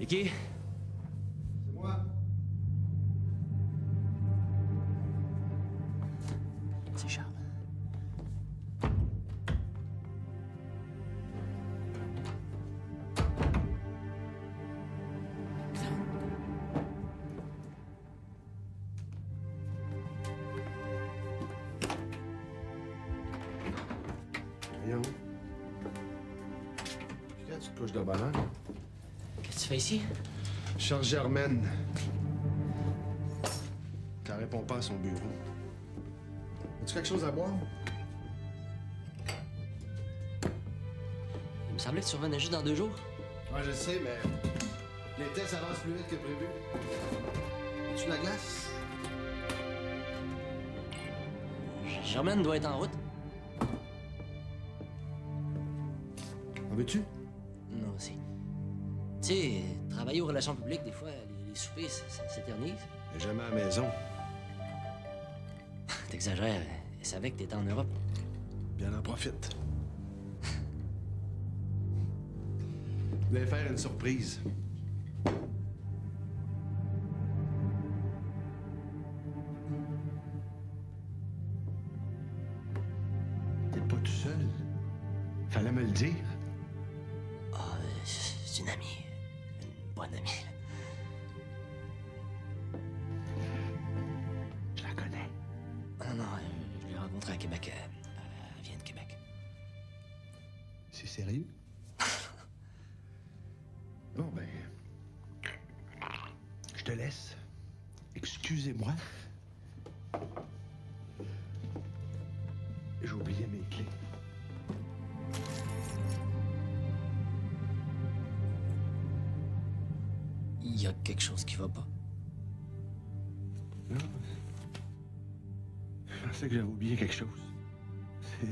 C'est qui? C'est moi. C'est Charles. Voyons. Qu'est-ce que tu te couches de bonheur? Qu'est-ce que tu fais ici? Charles Germaine. Ça répond pas à son bureau. As-tu quelque chose à boire? Il me semblait que tu revenais juste dans 2 jours. Ouais, je sais, mais les tests avancent plus vite que prévu. As-tu la glace? Germaine doit être en route. En veux-tu? Non, aussi. Tu sais, travailler aux relations publiques, des fois, les soupers, ça s'éternise. Elle est jamais à la maison. T'exagères. Elle savait que t'étais en Europe. Bien en profite. Je voulais faire une surprise. tout seul. Fallait me le dire. Ah, c'est une amie. Une bonne amie. Je la connais. Non, je l'ai rencontrée à Québec. Elle vient de Québec. C'est sérieux? Bon, ben... Je te laisse. Excusez-moi. J'ai oublié mes clés. Il y a quelque chose qui va pas. Non. Je pensais que j'avais oublié quelque chose. C'est...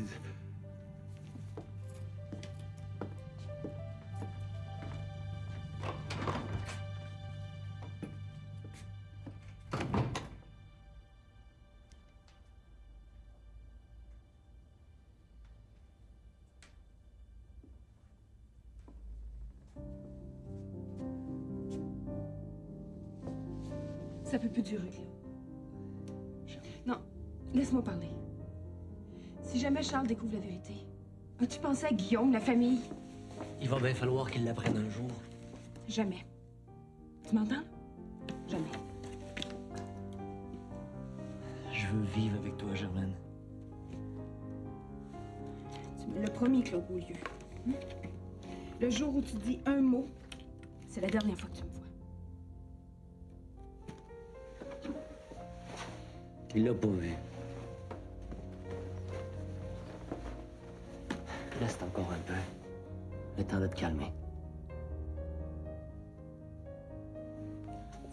Ça peut plus durer, Léo. Non, laisse-moi parler. Si jamais Charles découvre la vérité, as-tu pensé à Guillaume, la famille? Il va bien falloir qu'il l'apprenne un jour. Jamais. Tu m'entends? Jamais. Je veux vivre avec toi, Germaine. Tu me l'as promis, Claude Beaulieu. Le jour où tu dis un mot, c'est la dernière fois que tu me vois. Il l'a pas vu. Reste encore un peu. Le temps de te calmer.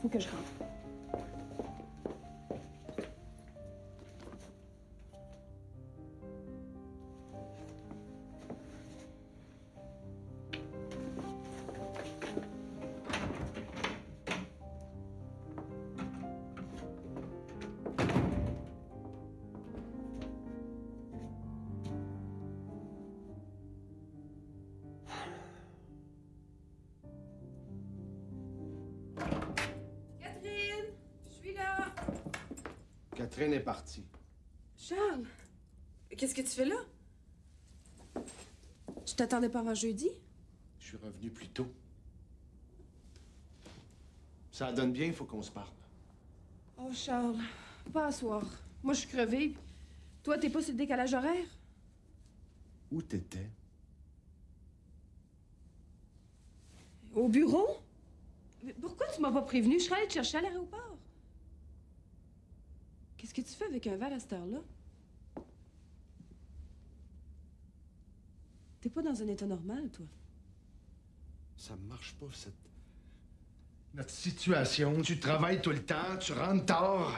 Faut que je rentre. Catherine est partie. Charles, qu'est-ce que tu fais là? Je t'attendais pas avant jeudi? Je suis revenu plus tôt. Ça donne bien, il faut qu'on se parle. Oh, Charles, pas à soir. Moi, je suis crevée. Toi, t'es pas sur le décalage horaire? Où t'étais? Au bureau? Mais pourquoi tu m'as pas prévenu? Je serais allée te chercher à l'aéroport. Qu'est-ce que tu fais avec un verre à cette heure-là? T'es pas dans un état normal, toi? Ça marche pas, notre situation. Tu travailles tout le temps, tu rentres tard.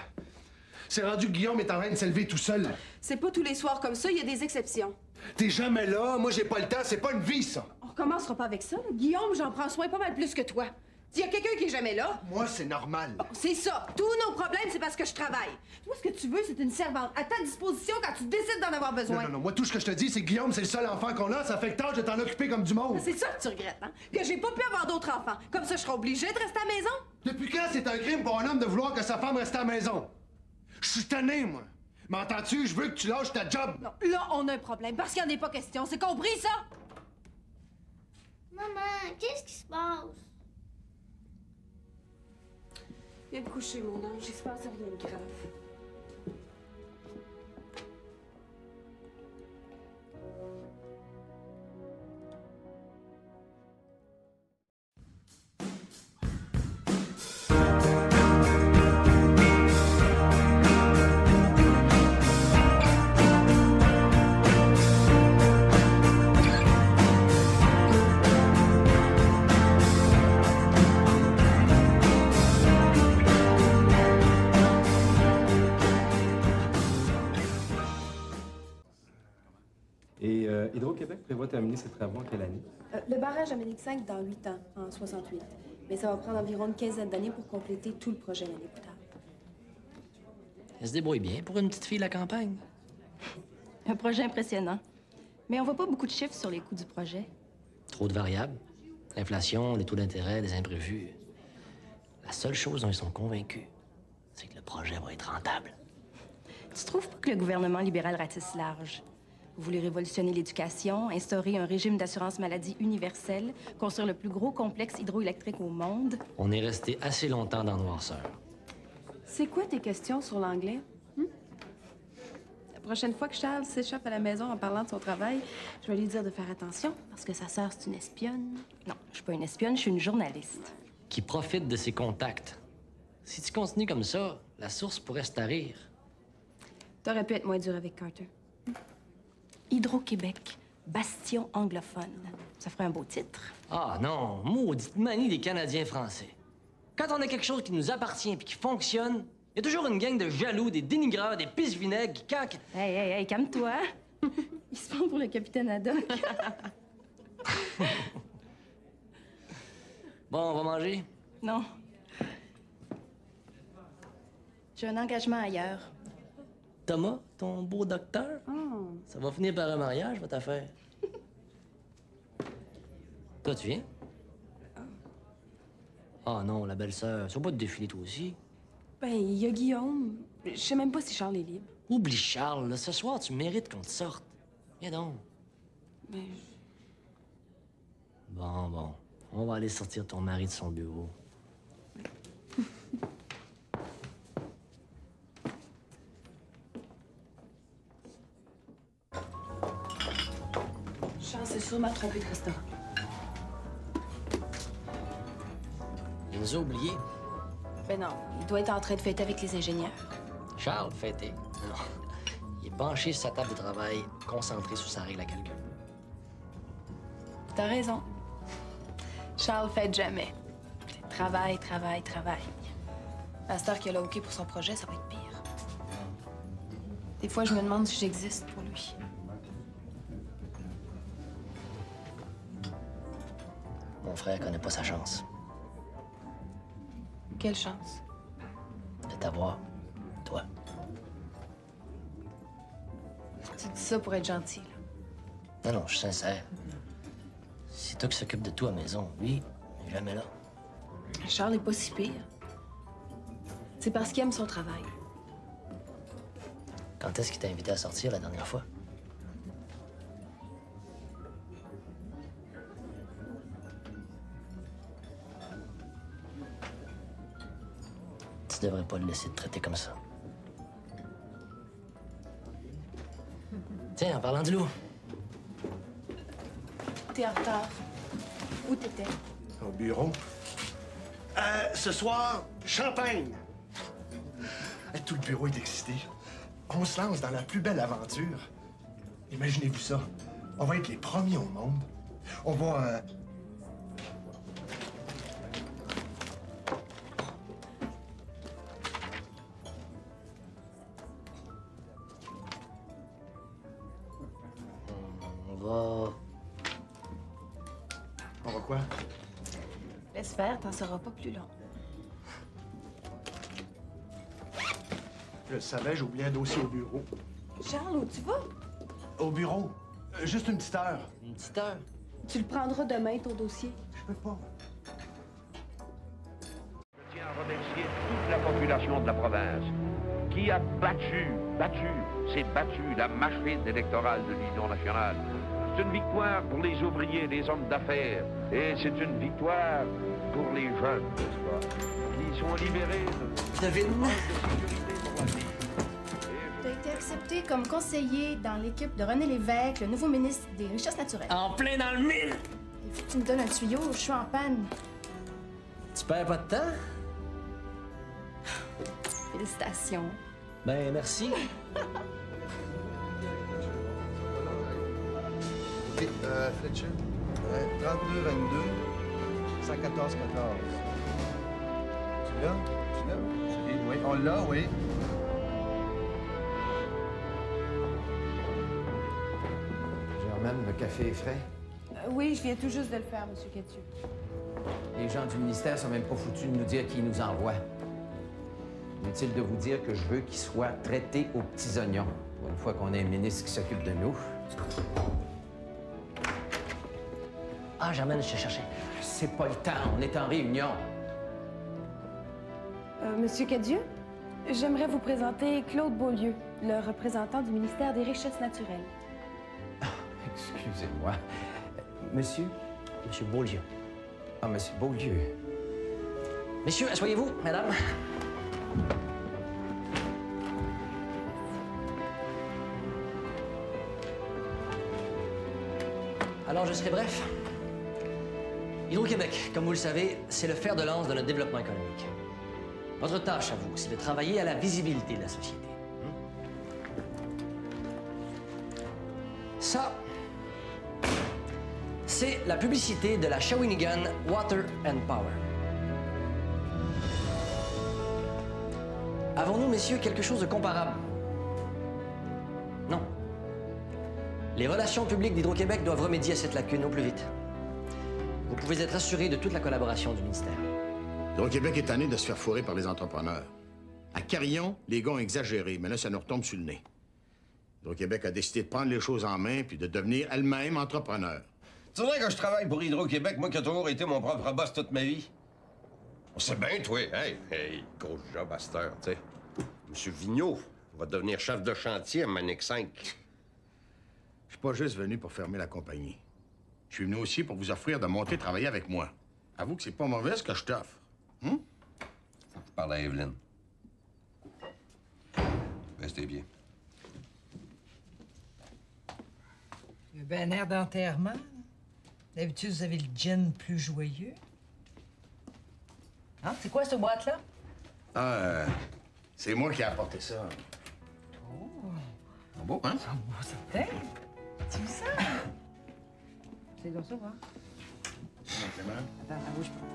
C'est rendu que Guillaume est en train de s'élever tout seul. C'est pas tous les soirs comme ça, il y a des exceptions. T'es jamais là, moi j'ai pas le temps, c'est pas une vie, ça. On recommencera pas avec ça. Là. Guillaume, j'en prends soin pas mal plus que toi. S'il y a quelqu'un qui est jamais là... Moi, c'est normal. Bon, c'est ça. Tous nos problèmes, c'est parce que je travaille. Toi, ce que tu veux, c'est une servante à ta disposition quand tu décides d'en avoir besoin. Non. Moi, tout ce que je te dis, c'est que Guillaume, c'est le seul enfant qu'on a. Ça fait que tâche de t'en occuper comme du monde. C'est ça que tu regrettes, hein? Que j'ai pas pu avoir d'autres enfants. Comme ça, je serai obligée de rester à la maison? Depuis quand c'est un crime pour un homme de vouloir que sa femme reste à la maison? Je suis tanné, moi. M'entends-tu? Je veux que tu lâches ta job. Non, là, on a un problème. Parce qu'il n'y en est pas question. C'est compris, ça? Maman, qu'est-ce qui se passe? Viens te coucher, mon ange. Il se passe rien de grave. Et Hydro-Québec prévoit terminer ses travaux en quelle année? Le barrage à Ménic 5 dans 8 ans, en 68. Mais ça va prendre environ une quinzaine d'années pour compléter tout le projet l'année plus tard. Elle se débrouille bien pour une petite fille de la campagne. Un projet impressionnant. Mais on voit pas beaucoup de chiffres sur les coûts du projet. Trop de variables. L'inflation, les taux d'intérêt, les imprévus. La seule chose dont ils sont convaincus, c'est que le projet va être rentable. Tu trouves pas que le gouvernement libéral ratisse large? Vous voulez révolutionner l'éducation, instaurer un régime d'assurance maladie universel, construire le plus gros complexe hydroélectrique au monde. On est resté assez longtemps dans noirceur. C'est quoi tes questions sur l'anglais? La prochaine fois que Charles s'échappe à la maison en parlant de son travail, je vais lui dire de faire attention, parce que sa sœur, c'est une espionne. Non, je suis pas une espionne, je suis une journaliste. Qui profite de ses contacts. Si tu continues comme ça, la source pourrait se tarir. T'aurais pu être moins dur avec Carter. Hydro-Québec, bastion anglophone. Ça ferait un beau titre. Ah non, maudite manie des Canadiens français. Quand on a quelque chose qui nous appartient et qui fonctionne, il y a toujours une gang de jaloux, des dénigreurs, des pisse-vinaigres qui caquent. Hey, calme-toi. Il se prend pour le capitaine Haddock. Bon, on va manger? Non. J'ai un engagement ailleurs. Thomas, ton beau docteur? Ça va finir par un mariage, votre affaire. Toi, tu viens? Ah non, la belle-sœur, tu vas pas te défiler toi aussi? Ben, il y a Guillaume. Je sais même pas si Charles est libre. Oublie Charles, là. Ce soir, tu mérites qu'on te sorte. Viens donc. Ben, Bon. On va aller sortir ton mari de son bureau. Charles s'est sûrement trompé de restaurant. Il nous a oubliés. Ben non, il doit être en train de fêter avec les ingénieurs. Charles, fêté. Non. Il est penché sur sa table de travail, concentré sur sa règle à calcul. T'as raison. Charles fête jamais. Travail. À cette heure qu'il a le OK pour son projet, ça va être pire. Des fois, je me demande si j'existe pour lui. Mon frère connaît pas sa chance Quelle chance. de t'avoir, toi. Tu dis ça pour être gentil, là. Non, je suis sincère. C'est toi qui s'occupe de tout à la maison. Lui, il est jamais là. Charles est pas si pire. C'est parce qu'il aime son travail. Quand est-ce qu'il t'a invité à sortir la dernière fois? Tu devrais pas le laisser te traiter comme ça. Tiens, en parlant du loup. T'es en retard. Où t'étais? Au bureau. Ce soir, champagne! Tout le bureau est excité. On se lance dans la plus belle aventure. Imaginez-vous ça. On va être les premiers au monde. On va... On va quoi? Laisse faire, t'en seras pas plus long. Je le savais, j'ai oublié un dossier au bureau. Charles, où tu vas? Au bureau. Juste une petite heure. Une petite heure? Tu le prendras demain, ton dossier. Je peux pas. Je tiens à remercier toute la population de la province qui a battu la machine électorale de l'Union nationale. C'est une victoire pour les ouvriers, les hommes d'affaires, et c'est une victoire pour les jeunes, n'est-ce pas, qui sont libérés de Devine-moi. Tu as été accepté comme conseiller dans l'équipe de René Lévesque, le nouveau ministre des Richesses naturelles. En plein dans le mille! Il faut que tu me donnes un tuyau, je suis en panne. Tu perds pas de temps? Félicitations. Ben, merci. OK, Fletcher. 32-22, 114-14. Tu l'as? Oui, on l'a, oui. Germaine, le café est frais. Oui, je viens tout juste de le faire, Monsieur Cadieux. Les gens du ministère sont même pas foutus de nous dire qui nous envoie. Inutile de vous dire que je veux qu'ils soient traités aux petits oignons, pour une fois qu'on a un ministre qui s'occupe de nous. Ah, Germaine, je t'ai cherché. C'est pas le temps, on est en réunion. Monsieur Cadieux, j'aimerais vous présenter Claude Beaulieu, le représentant du ministère des Richesses naturelles. Excusez-moi. Monsieur? Monsieur Beaulieu. Ah, Monsieur Beaulieu. Messieurs, asseyez-vous, madame. Alors, je serai bref. Hydro-Québec, comme vous le savez, c'est le fer de lance de notre développement économique. Votre tâche à vous, c'est de travailler à la visibilité de la société. Ça, c'est la publicité de la Shawinigan Water and Power. Avons-nous, messieurs, quelque chose de comparable? Non. Les relations publiques d'Hydro-Québec doivent remédier à cette lacune au plus vite. Vous pouvez être assuré de toute la collaboration du ministère. Hydro-Québec est tanné de se faire fourrer par les entrepreneurs. À Carillon, les gars ont exagéré, mais là, ça nous retombe sur le nez. Hydro-Québec a décidé de prendre les choses en main puis de devenir elle-même entrepreneur. Tu voudrais que je travaille pour Hydro-Québec, moi qui ai toujours été mon propre boss toute ma vie? On sait bien, toi. Hey, gros job à cette heure, tu sais. Monsieur Vigneault va devenir chef de chantier à Manic 5. Je suis pas juste venu pour fermer la compagnie. Je suis venu aussi pour vous offrir de monter travailler avec moi. Avoue que c'est pas mauvais ce que je t'offre. Hum? Faut que je parle à Evelyne. Restez bien. Il y a bien un air d'enterrement. D'habitude, vous avez le gin plus joyeux. Hein? C'est quoi, cette boîte-là? C'est moi qui ai apporté ça. Oh! C'est beau, hein? C'est beau, certain. Tu veux ça? C'est comme ça, voir. Attends, bouge pas.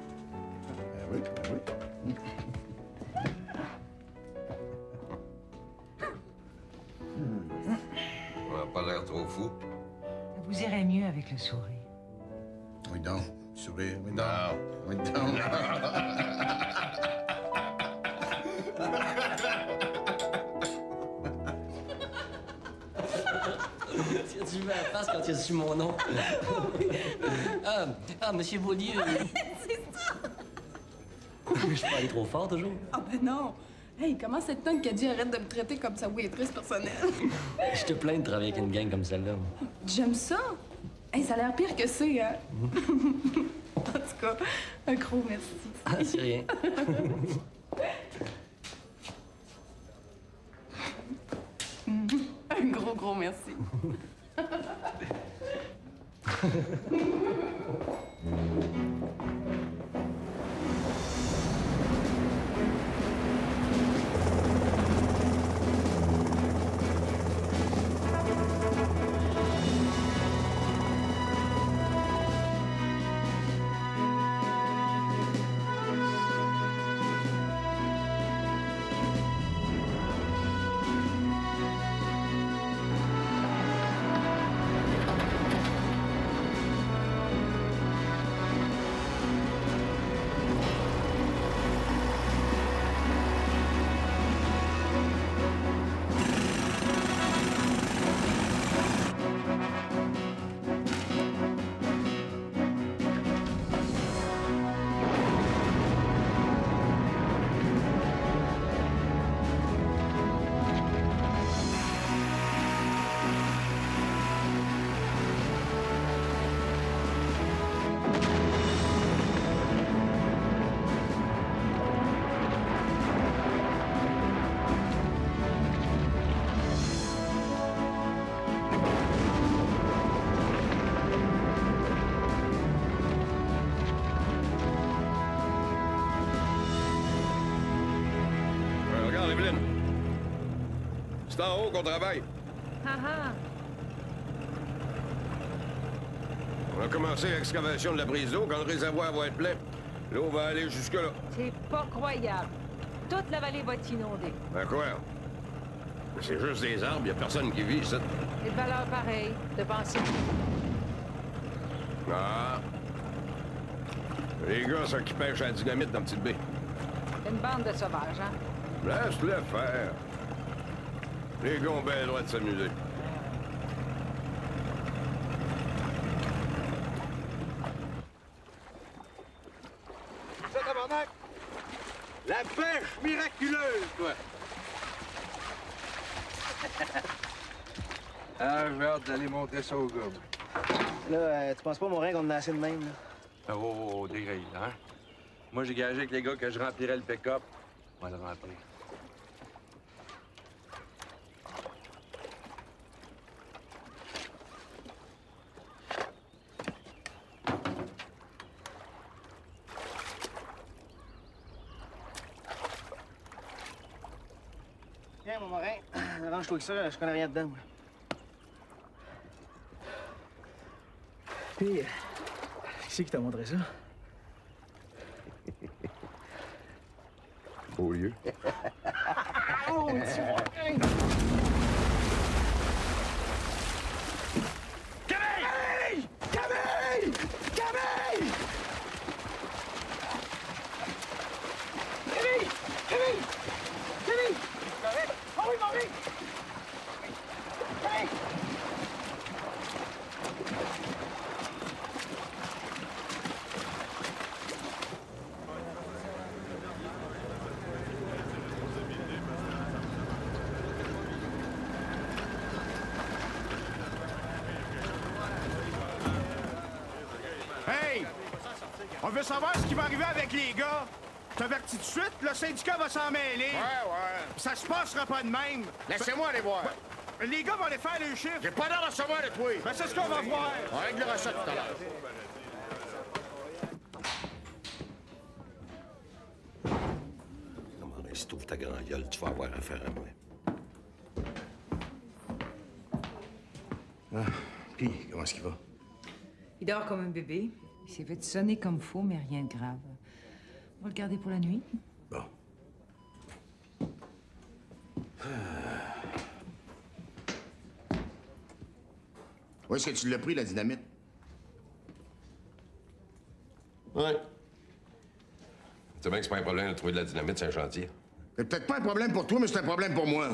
Oui. On n'a pas l'air trop fou. Vous irez mieux avec le sourire. Oui donc, sourire, oui donc. Non. Oui donc. Tu veux la face quand tu as su mon nom. Monsieur Beaulieu. C'est ça! Je suis pas allé trop fort, toujours? Ah ben non! Hey, comment cette tonne qu'a dit arrête de me traiter comme sa waitress personnelle? Je te plains de travailler avec une gang comme celle-là. J'aime ça! Hey, ça a l'air pire que c'est, hein? En tout cas, un gros merci. Ah, c'est rien. Un gros merci. Regarde, Evelyne. C'est en haut qu'on travaille. On a commencé l'excavation de la prise d'eau quand le réservoir va être plein. L'eau va aller jusque-là. C'est pas croyable. Toute la vallée va être inondée. Ben quoi? C'est juste des arbres, y a personne qui vit ici. Et de valeur pareille, de penser. Ah. Les gars, ça qui pêchent à la dynamite dans Petite Baie. C'est une bande de sauvages, hein? Laisse-le faire. Les gars ont bien le droit de s'amuser. Ça, tabarnak! La pêche miraculeuse, toi! Ah, j'ai hâte d'aller montrer ça au gars. Là, tu penses pas, mon règne, on en a assez de même, là? Oh, des grilles, hein? Moi, j'ai gagé avec les gars que je remplirais le pick-up. On va le remplir. Tiens, mon marin, arrange-toi avec ça, je connais rien dedans, moi. Puis, qui c'est qui t'a montré ça? Beaulieu. Oh, Camille! Camille! Camille! Camille! Camille! Camille! Camille! Oh oui, Marie! Camille! Hey! On veut savoir ce qui va arriver avec les gars. T'avertis tout de suite, le syndicat va s'en mêler. Ouais. Ça se passera pas de même. Laissez-moi aller voir. Les gars vont aller faire le chiffre. J'ai pas l'air de recevoir de toi. Ben, c'est ce qu'on va voir. On réglera ça tout à l'heure. Non, mais si t'ouvres ta grande gueule, tu vas avoir affaire à moi. Ah, puis, comment est-ce qu'il va? Il dort comme un bébé. Il s'est fait sonner comme faux, mais rien de grave. On va le garder pour la nuit. Bon. Où est-ce que tu l'as pris, la dynamite? Ouais. Tu sais bien que c'est pas un problème de trouver de la dynamite sur un chantier. C'est peut-être pas un problème pour toi, mais c'est un problème pour moi.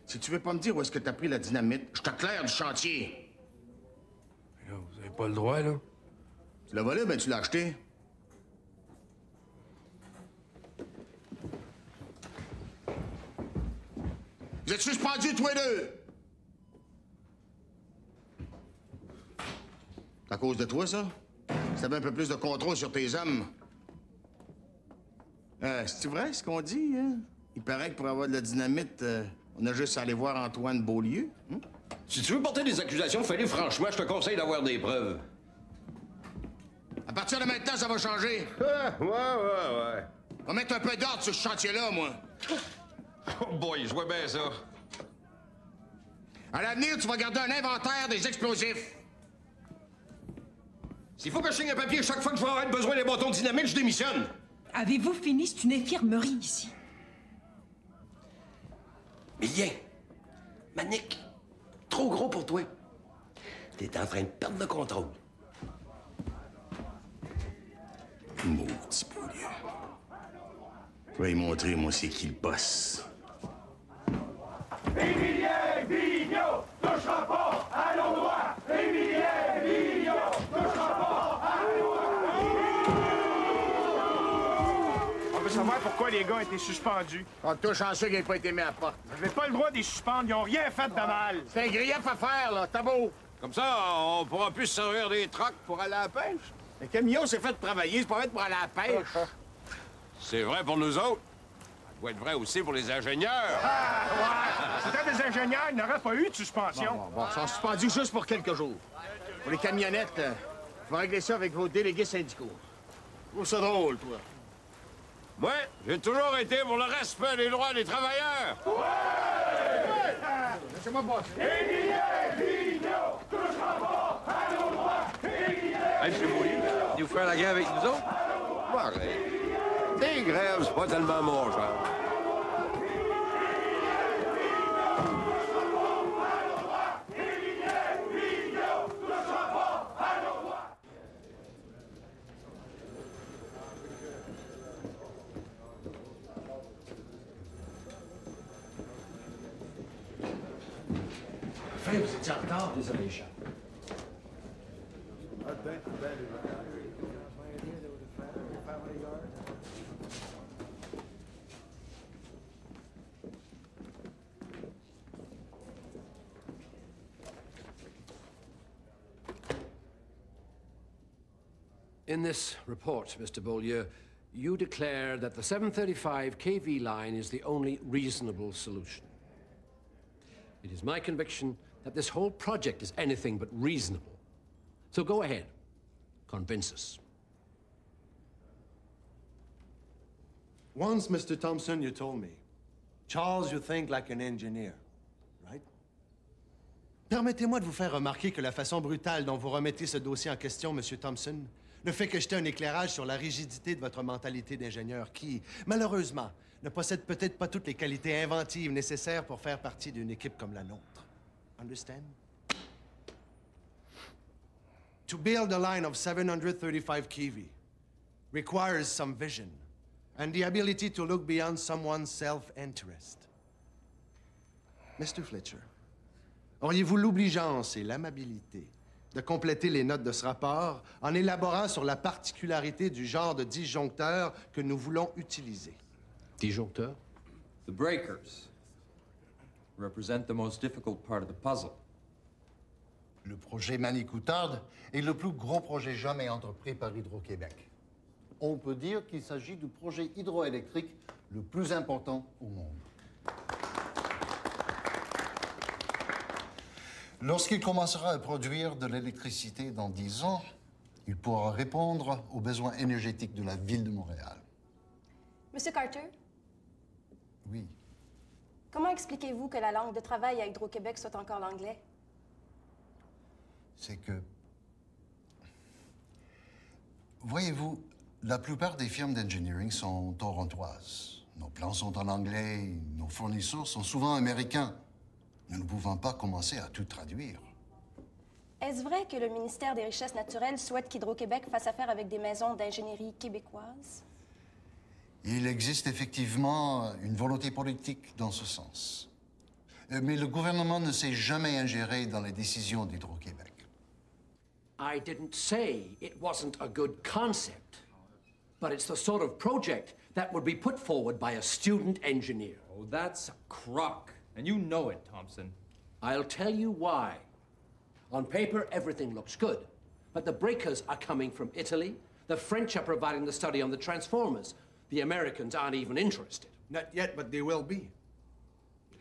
Si tu veux pas me dire où est-ce que t'as pris la dynamite, je t'éclaire du chantier. Là, vous avez pas le droit, là. Tu l'as volé, ben tu l'as acheté. Vous êtes suspendus, tous les deux! C'est à cause de toi, ça? Si t'avais un peu plus de contrôle sur tes hommes. C'est vrai, ce qu'on dit, hein? Il paraît que pour avoir de la dynamite, on a juste à aller voir Antoine Beaulieu. Hein? Si tu veux porter des accusations, fallait franchement, je te conseille d'avoir des preuves. À partir de maintenant, ça va changer. Ouais. On va mettre un peu d'ordre sur ce chantier-là, moi. Oh boy, je vois bien ça. À l'avenir, tu vas garder un inventaire des explosifs. S'il faut que je signe un papier chaque fois que je vais avoir besoin des bâtons de dynamite, je démissionne. Avez-vous fini? C'est une infirmerie ici. Mais rien. Manique, trop gros pour toi. T'es en train de perdre le contrôle. Maudit Beaulieu. Je vais lui montrer, moi, c'est qui le boss. Émilien Vigneault touchera pas à nos droits! Émilien Vigneault touchera pas à nos droits! On veut savoir pourquoi les gars ont été suspendus. On touche chanceux qu'ils n'aient pas été mis à porte. Vous n'avez pas le droit de les suspendre. Ils n'ont rien fait de mal. C'est un grief à faire, là. T'as beau. Comme ça, on pourra plus se servir des trocs pour aller à la pêche. Le camion s'est fait travailler, c'est pas fait pour aller à la pêche. C'est vrai pour nous autres. Ça doit être vrai aussi pour les ingénieurs. Ah, ouais. C'était des ingénieurs, il n'aurait pas eu de suspension. Bon, ils sont suspendus juste pour quelques jours. Pour les camionnettes, il faut régler ça avec vos délégués syndicaux. Je trouve ça drôle, toi. Moi, j'ai toujours été pour le respect des droits des travailleurs. Ouais! Laissez-moi passer. Émilien Vigneault touchera pas à nos droits. Hey, M. Beaulieu, vous faire la guerre avec nous autres? Bon, arrête. Des grèves, c'est pas tellement mon genre. Enfin, vous étiez en retard. Désolé, chat. In this report, Mr. Beaulieu, you declare that the 735 kV line is the only reasonable solution. It is my conviction that this whole project is anything but reasonable. So go ahead. Convince us. Once, Mr. Thompson, you told me, Charles, you think like an engineer, right? Permettez-moi de vous faire remarquer que la façon brutale dont vous remettez ce dossier en question, Monsieur Thompson, ne fait que jeter un éclairage sur la rigidité de votre mentalité d'ingénieur qui, malheureusement, ne possède peut-être pas toutes les qualités inventives nécessaires pour faire partie d'une équipe comme la nôtre. Understand? To build a line of 735 kV requires some vision and the ability to look beyond someone's self-interest. Mr. Fletcher, auriez-vous l'obligeance et l'amabilité de compléter les notes de ce rapport en élaborant sur la particularité du genre de disjoncteur que nous voulons utiliser? Disjoncteur? The breakers represent the most difficult part of the puzzle. Le projet Manicoutarde est le plus gros projet jamais entrepris par Hydro-Québec. On peut dire qu'il s'agit du projet hydroélectrique le plus important au monde. Lorsqu'il commencera à produire de l'électricité dans 10 ans, il pourra répondre aux besoins énergétiques de la ville de Montréal. Monsieur Carter? Oui. Comment expliquez-vous que la langue de travail à Hydro-Québec soit encore l'anglais? C'est que... Voyez-vous, la plupart des firmes d'engineering sont torontoises. Nos plans sont en anglais, nos fournisseurs sont souvent américains. Nous ne pouvons pas commencer à tout traduire. Est-ce vrai que le ministère des Richesses naturelles souhaite qu'Hydro-Québec fasse affaire avec des maisons d'ingénierie québécoises? Il existe effectivement une volonté politique dans ce sens. Mais le gouvernement ne s'est jamais ingéré dans les décisions d'Hydro-Québec. I didn't say it wasn't a good concept, but it's the sort of project that would be put forward by a student engineer. Oh, that's a crock, and you know it, Thompson. I'll tell you why. On paper, everything looks good, but the breakers are coming from Italy. The French are providing the study on the transformers. The Americans aren't even interested. Not yet, but they will be.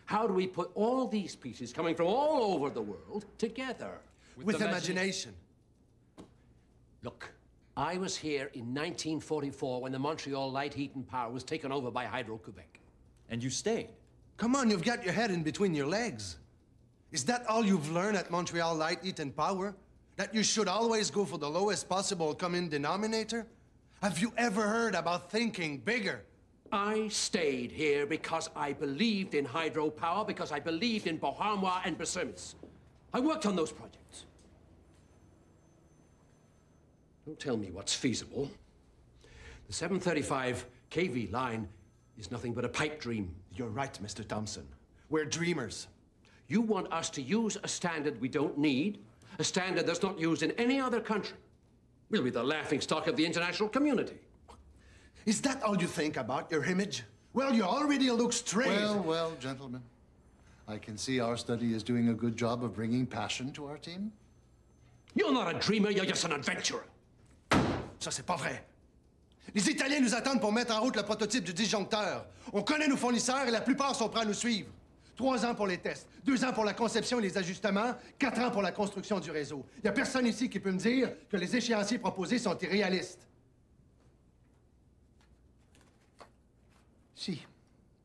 How do we put all these pieces coming from all over the world together? With imagination. Look, I was here in 1944 when the Montreal Light, Heat and Power was taken over by Hydro-Québec. And you stayed. Come on, you've got your head in between your legs. Is that all you've learned at Montreal Light, Heat and Power? That you should always go for the lowest possible common denominator? Have you ever heard about thinking bigger? I stayed here because I believed in hydropower, because I believed in Boharmois and Bersemis. I worked on those projects. Don't tell me what's feasible. The 735 kV line is nothing but a pipe dream. You're right, Mr. Thompson. We're dreamers. You want us to use a standard we don't need, a standard that's not used in any other country. We'll be the laughingstock of the international community. Is that all you think about, your image? Well, you already look straight. Well, gentlemen. I can see our study is doing a good job of bringing passion to our team. You're not a dreamer, you're just an adventurer. Ça, c'est pas vrai. Les Italiens nous attendent pour mettre en route le prototype du disjoncteur. On connaît nos fournisseurs et la plupart sont prêts à nous suivre. 3 ans pour les tests, 2 ans pour la conception et les ajustements, 4 ans pour la construction du réseau. Il n'y a personne ici qui peut me dire que les échéanciers proposés sont irréalistes. Si.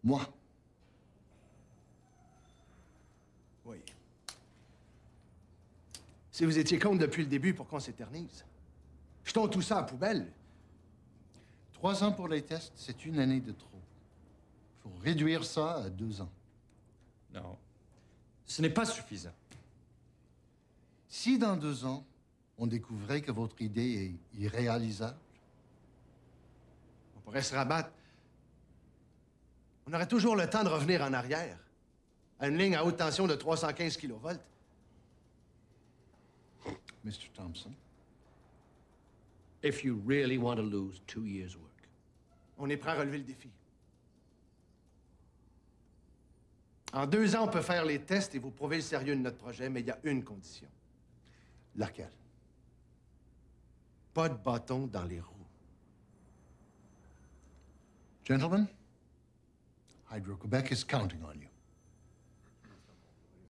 Moi. Oui. Si vous étiez contre depuis le début, pour qu'on s'éternise. Jetons tout ça à la poubelle. 3 ans pour les tests, c'est une année de trop. Il faut réduire ça à 2 ans. Non, ce n'est pas suffisant. Si dans 2 ans, on découvrait que votre idée est irréalisable, on pourrait se rabattre. On aurait toujours le temps de revenir en arrière, à une ligne à haute tension de 315 kV. Mr. Thompson. If you really want to lose 2 years' work. On est prêt à relever le défi. En 2 ans, on peut faire les tests et vous prouver le sérieux de notre projet, mais il y a une condition. Laquelle? pas de bâton dans les roues. Gentlemen, Hydro-Quebec is counting on you.